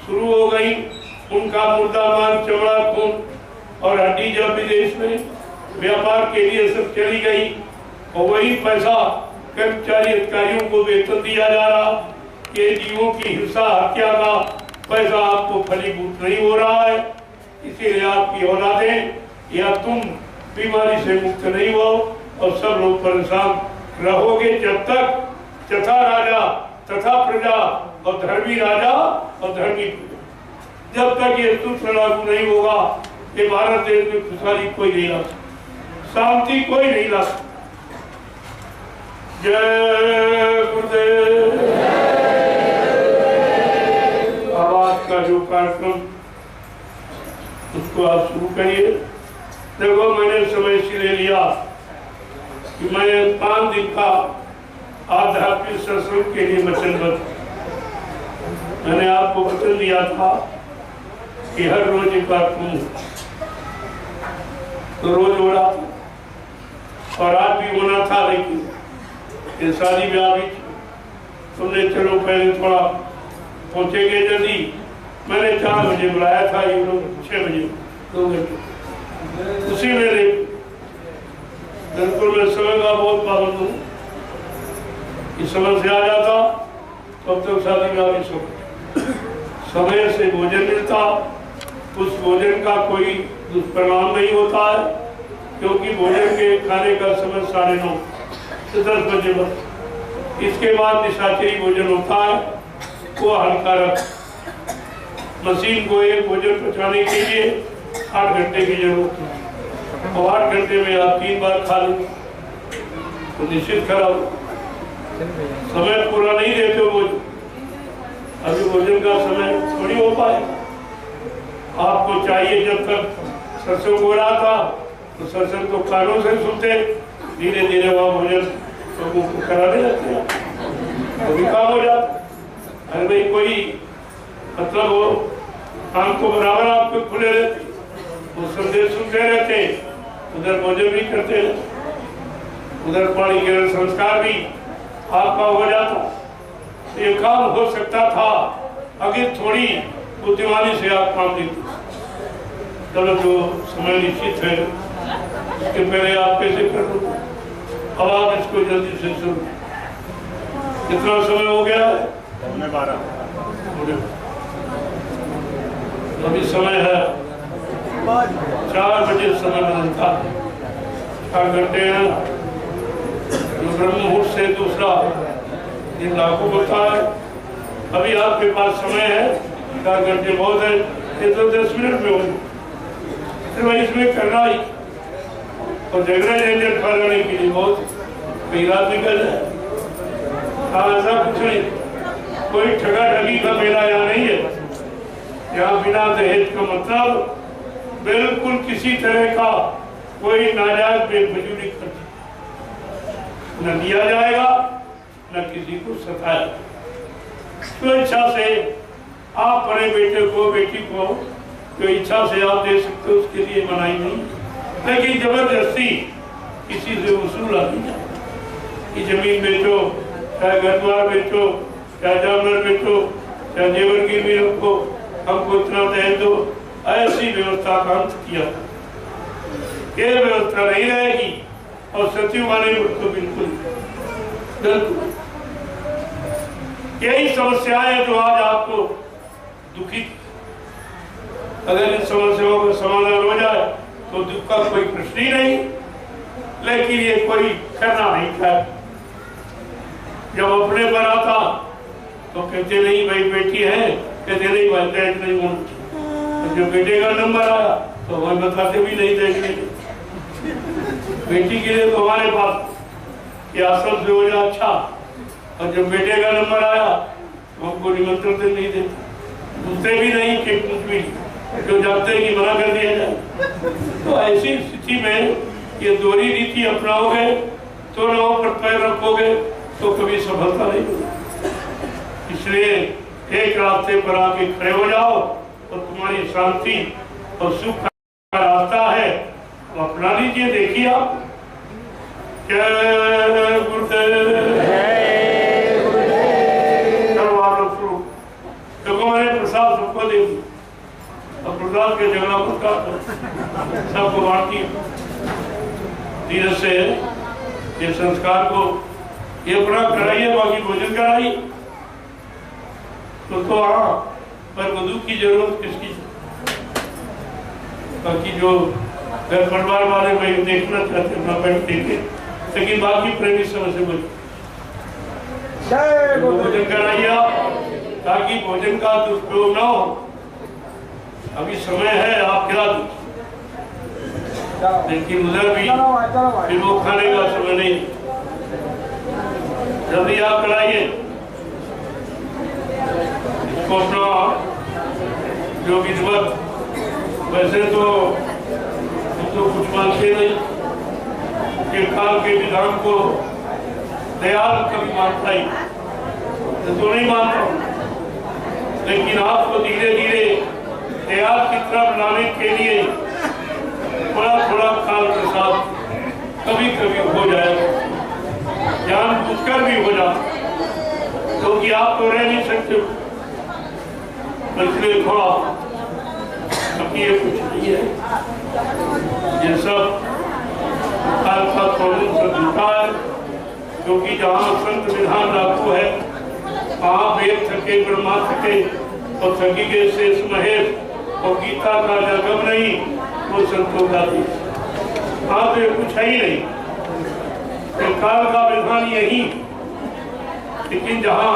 शुरू हो गई, उनका मुर्दा मांस, चमड़ा, खून और हड्डी जब विदेश में व्यापार के लिए सब चली गई और वही पैसा कर्मचारी अधिकारियों को वेतन दिया जा रहा, ये जीवों की हिंसा हत्या का पैसा आपको फलीभूत नहीं हो रहा है, इसीलिए आपकी औलादें या तुम बीमारी से मुक्त नहीं हो और सब लोग परेशान रहोगे जब तक तथा राजा तथा प्रजा और धर्मी राजा और धर्मी प्रजा, जब तक ये सूत्र लागू नहीं होगा ये भारत देश में खुशहाली कोई नहीं ला सकता, शांति कोई नहीं ला सकता। जय गुरुदेव। आवाज का जो कार्यक्रम उसको आप शुरू करिए। देखो मैंने समय इसलिए लिया कि मैं 5 दिन का आध्यात्मिक सत्संग के लिए वचनबद्ध। मैंने आपको वचन दिया था कि हर रोज एक बार तो रोज हो रहा था और आज भी होना था, लेकिन ये शादी ब्याह भी तुमने चलो पहले थोड़ा पहुंचेंगे जल्दी। मैंने 4 बजे बुलाया था, ये लोग 6 बजे 2 घंटे उसी में ले। बिल्कुल मैं समय का बहुत पाबंद हूँ, इस समय से आ जाता तब तक शादी ब्याह भी समय से भोजन मिलता, उस भोजन का कोई दुष्परिणाम नहीं होता है, क्योंकि भोजन के खाने का समय 9:30 से 10 बजे बस। इसके बाद निशाचरी भोजन होता है, वो हल्का रख। मशीन को एक भोजन पचाने के लिए 8 घंटे की जरूरत है और 8 घंटे में आप 3 बार खा लें तो निश्चित खराब समय पूरा नहीं देते हो भोजन। अभी भोजन का समय थोड़ी हो पाए। आपको चाहिए जब तक सत्संग हो रहा था तो सत्संग तो कानों से सुनते, धीरे धीरे वहाँ भोजन लोगों को कराने लगते हैं, अभी काम हो जाता। अरे भाई कोई मतलब हो, काम को बराबर आपको खुले रहते, वो संदेश सुनते रहते, उधर भोजन भी करते रहते, उधर पानी के संस्कार भी आपका हो जाता। ये काम हो सकता था अगर थोड़ी बुद्धिमानी से आप काम लेते। चलो जो समय निश्चित है उसके पहले आप कैसे कर लो, अब आप इसको जल्दी से शुरू। कितना समय हो गया है? 12। अभी समय है 4 बजे समय बदलता, 4 घंटे हैं। ब्रह्म मुहूर्त से दूसरा दिन लागू होता है। अभी आपके पास समय है, 4 घंटे बहुत है, ये तो 10 मिनट में होगी। फिर इसमें करना ही और झगड़े झंझट फैलाने के लिए बहुत कई रात निकल जाए। ऐसा कुछ नहीं, कोई ठगा ठगी का मेला यहाँ नहीं है। यहाँ बिना दहेज का मतलब बिल्कुल किसी तरह का कोई नाजायज बेफजूली खर्च न दिया जाएगा, न किसी को सताया। तो इच्छा से आप अपने बेटे को बेटी को जो इच्छा से आप दे सकते हो उसके लिए मनाही नहीं, लेकिन जबरदस्ती किसी से वसूल नहीं जाए कि जमीन बेचो, चाहे घर द्वार बेचो, चाहे जानवर बेचो, चाहे जेवर गिरवी रखो, हमको इतना दहेज दो। ऐसी व्यवस्था का अंत किया, ये व्यवस्था नहीं रहेगी। और सचिव वाले तो बिल्कुल यही समस्याएं है जो आज आपको दुखी। अगर इन समस्याओं का समाधान हो जाए तो दुख का कोई प्रश्न ही नहीं, लेकिन ये कोई करना नहीं था। जब अपने पर आता तो कहते नहीं भाई बेटी है, कहते नहीं भाई दहेज नहीं होना। जो बेटे का नंबर आया तो वह बताते भी नहीं दहेज बेटी के लिए तो हमारे पास ये आश्रम से हो जाए अच्छा, और जब बेटे का नंबर आया तो हमको निमंत्रण नहीं देते, पूछते भी नहीं कि कुछ भी, जो जानते हैं कि मना कर दिया जाए। तो ऐसी स्थिति में ये दोहरी रीति अपनाओगे तो नाव पर पैर रखोगे तो कभी सफलता नहीं होगी। इसलिए एक रास्ते पर आके खड़े हो जाओ और तुम्हारी शांति और सुख का रास्ता है तो अपना लीजिए। देखिए आप जय गुरुदेव, चलो आप लोग शुरू। देखो मैंने प्रसाद सबको दे दिया और प्रसाद के झगड़ा मत सबको बांटी। धीरे से ये संस्कार को ये अपना कराइए, बाकी भोजन कराइए। तो हाँ, पर वधू की जरूरत किसकी? बाकी जो घर परिवार वाले भाई देखना चाहते अपना बैठ देखे, लेकिन बाकी प्रेमी समय से भोजन कराइए ताकि भोजन का दुष्प्रयोग न हो। अभी समय है, आप खिला दो, लेकिन उधर भी फिर वो खाने का समय नहीं। जल्दी आप कराइए इसको अपना जो विधिवत। वैसे तो कुछ मानते नहीं कि काल के विधान को दयाल कभी मानता ही तो नहीं मानता हूँ, लेकिन आपको धीरे धीरे दयाल की तरफ लाने के लिए थोड़ा थोड़ा काल के साथ कभी कभी हो जाएगा, जानबूझकर भी हो जाता, क्योंकि आप तो रह नहीं सकते, इसलिए थोड़ा ये कुछ नहीं है। ये सब काल का थोड़ा झूठा है, क्योंकि जहाँ संत विधान लागू है वहाँ वेद थके ब्रह्मा थके और थकी के शेष महेश और गीता का जगम नहीं, वो संतों का देश। हाँ तो ये कुछ है ही नहीं, तो काल का विधान यही। लेकिन जहाँ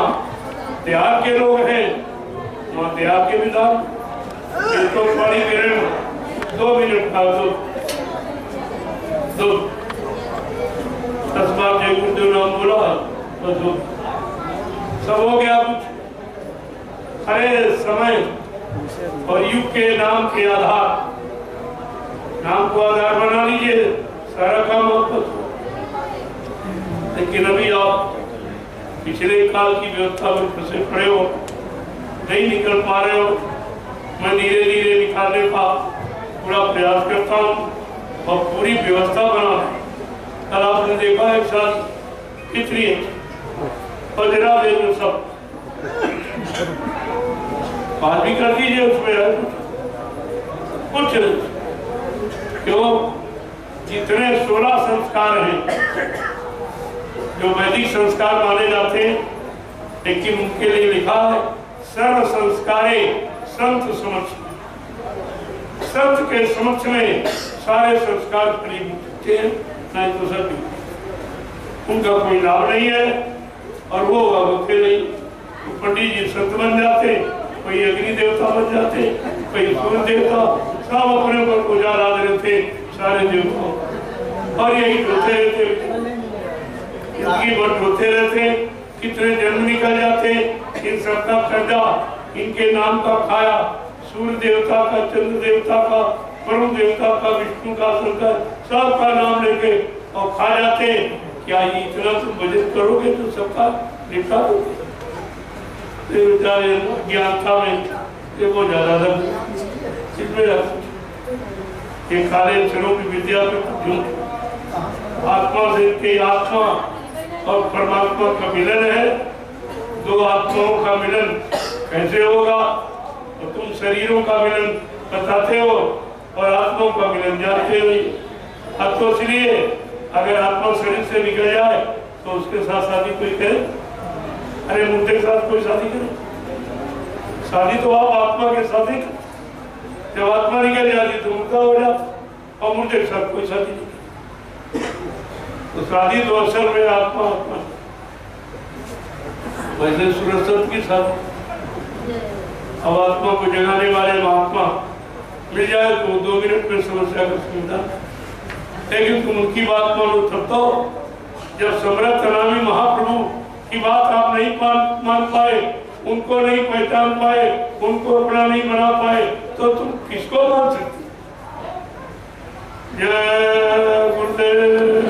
त्याग के लोग हैं वहाँ त्याग के विधान। तो बड़ी मिनट 2 मिनट का दो 10 बार जय गुरुदेव नाम बोला तो दो, सब हो गया कुछ। अरे समय और युग के नाम के आधार, नाम को आधार बना लीजिए, सारा काम होता। लेकिन अभी आप पिछले काल की व्यवस्था में फंसे पड़े हो, नहीं निकल पा रहे हो। मैं धीरे धीरे निकालने का पूरा प्रयास करता हूँ और पूरी व्यवस्था बना। कल आपने देखा एक साथ कितनी और जरा देर सब बात भी कर दीजिए उसमें कुछ क्यों, जितने 16 संस्कार हैं जो वैदिक संस्कार माने जाते हैं, लेकिन उनके लिए लिखा है सर्व संस्कारे संत समक्ष। संत के समक्ष में सारे संस्कार खरीदते हैं, नहीं तो सब उनका कोई लाभ नहीं है और वो होते नहीं। तो पंडित जी संत बन जाते, कोई अग्नि देवता बन जाते, कोई सूर्य देवता, सब अपने ऊपर पूजा ला देते सारे देवता, और यही होते रहते, इनकी बट होते रहते। कितने जन्म निकल जाते, इन सबका कर्जा इनके नाम का खाया, सूर्य देवता का, चंद्र देवता का, वरुण देवता का, विष्णु का, शंकर, सबका नाम लेके और खा जाते। क्या ये इतना तुम भजन करोगे तो सबका निपटा दोगे? ज्ञान था में देखो ज्यादा ये काले अक्षरों की विद्या में आत्मा से के आत्मा और परमात्मा का मिलन है। दो आत्माओं का मिलन कैसे होगा? तो तुम शरीरों का मिलन बताते हो और आत्माओं का मिलन जानते हो। अब तो इसलिए अगर आत्मा शरीर से निकल जाए तो उसके साथ शादी कोई करे? अरे मुर्दे के साथ कोई शादी करे? शादी तो आप आत्मा के साथ ही, जब आत्मा निकल जाती तो मुर्दा हो जाता, और मुर्दे के साथ कोई शादी नहीं। तो शादी तो असल में आत्मा आत्मा, वैसे सूरज की साथ। अब आत्मा को जगाने वाले महात्मा मिल जाए तो 2 मिनट में समस्या का समाधान। लेकिन तुम उनकी बात मानो तब तो, जब समर्थ नामी महाप्रभु की बात आप नहीं मान पाए, उनको नहीं पहचान पाए, उनको अपना नहीं बना पाए, तो तुम किसको मान सकते? जय गुरुदेव,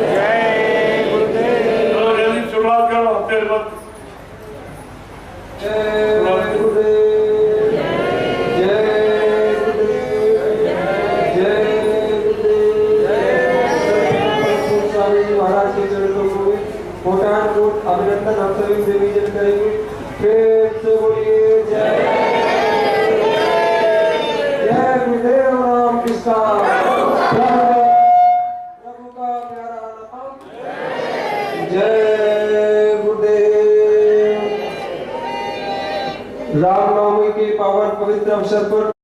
जय गुरुदेव। जल्दी शुरुआत करो, फिर मत। जय गुरुदेव, अभिनंदन हम सभी निवेदन करेंगे। फिर से बोलिए जय गुरुदेव राम कृष्ण प्रभु का प्यारा नाम जय रामनवमी के पावन पवित्र अवसर पर